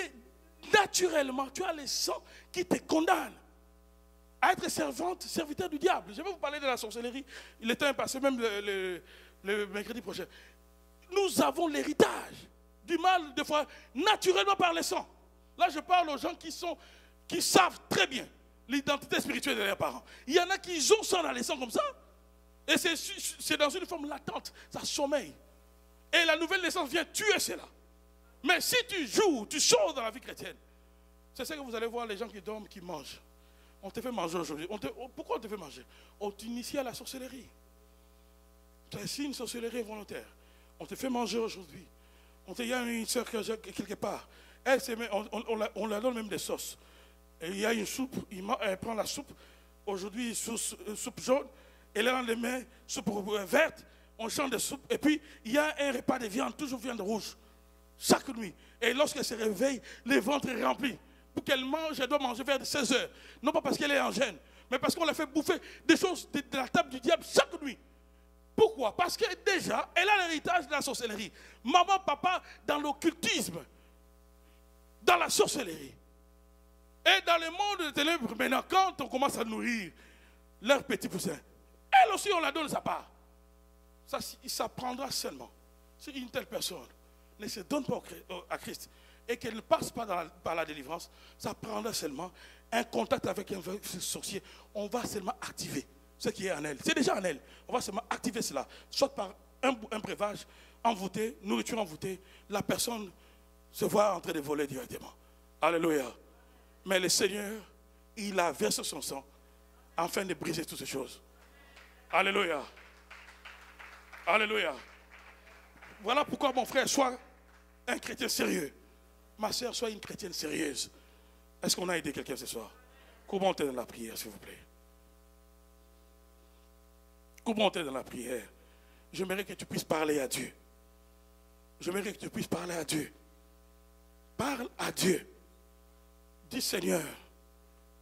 naturellement, tu as le sang qui te condamne à être serviteur du diable. Je vais vous parler de la sorcellerie. Il est temps passé, même le mercredi prochain. Nous avons l'héritage du mal, des fois, naturellement par le sang. Là, je parle aux gens qui savent très bien l'identité spirituelle de leurs parents. Il y en a qui ont ça dans les sangs comme ça. Et c'est dans une forme latente, ça sommeille. Et la nouvelle naissance vient tuer cela. Mais si tu joues, tu sors dans la vie chrétienne, c'est ça que vous allez voir les gens qui dorment, qui mangent. On te fait manger aujourd'hui. Pourquoi on te fait manger? On t'initie à la sorcellerie. C'est une sorcellerie volontaire. On te fait manger aujourd'hui. Il y a une soeur quelque part. On la donne même des sauces. Et il y a une soupe, elle prend la soupe. Aujourd'hui, soupe jaune. Et le lendemain, soupe verte, on change de soupe. Et puis, il y a un repas de viande, toujours viande rouge, chaque nuit. Et lorsqu'elle se réveille, le ventre est rempli. Pour qu'elle mange, elle doit manger vers 16 heures. Non pas parce qu'elle est en gêne, mais parce qu'on l'a fait bouffer des choses de la table du diable chaque nuit. Pourquoi? Parce que déjà, elle a l'héritage de la sorcellerie. Maman, papa, dans l'occultisme, dans la sorcellerie. Et dans le monde des ténèbres, maintenant, quand on commence à nourrir leurs petits poussins, elle aussi, on la donne sa part. Ça prendra seulement. Si une telle personne ne se donne pas à Christ et qu'elle ne passe pas par la délivrance, ça prendra seulement un contact avec un sorcier. On va seulement activer ce qui est en elle. C'est déjà en elle. On va seulement activer cela. Soit par un breuvage envoûté, nourriture envoûtée, la personne se voit en train de voler directement. Alléluia. Mais le Seigneur, il a versé son sang afin de briser toutes ces choses. Alléluia. Alléluia. Voilà pourquoi mon frère, sois un chrétien sérieux. Ma soeur, sois une chrétienne sérieuse. Est-ce qu'on a aidé quelqu'un ce soir? Comment t'es dans la prière, s'il vous plaît? Comment t'es dans la prière? J'aimerais que tu puisses parler à Dieu. J'aimerais que tu puisses parler à Dieu. Parle à Dieu. Dis Seigneur,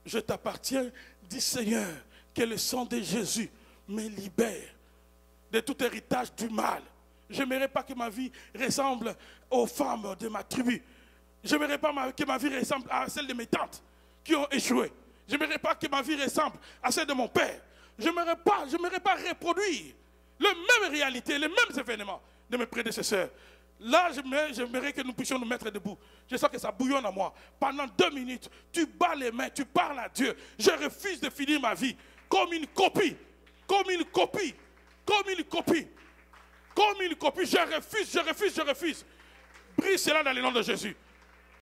je t'appartiens. Dis Seigneur, que le sang de Jésus me libère de tout héritage du mal. Je n'aimerais pas que ma vie ressemble aux femmes de ma tribu. Je n'aimerais pas que ma vie ressemble à celle de mes tantes qui ont échoué. Je n'aimerais pas que ma vie ressemble à celle de mon père. Je n'aimerais pas reproduire les mêmes réalités, les mêmes événements de mes prédécesseurs. Là, j'aimerais que nous puissions nous mettre debout. Je sens que ça bouillonne en moi. Pendant 2 minutes, tu bats les mains, tu parles à Dieu. Je refuse de finir ma vie comme une copie. Comme une copie. Comme une copie. Comme une copie. Je refuse. Brise cela dans le nom de Jésus.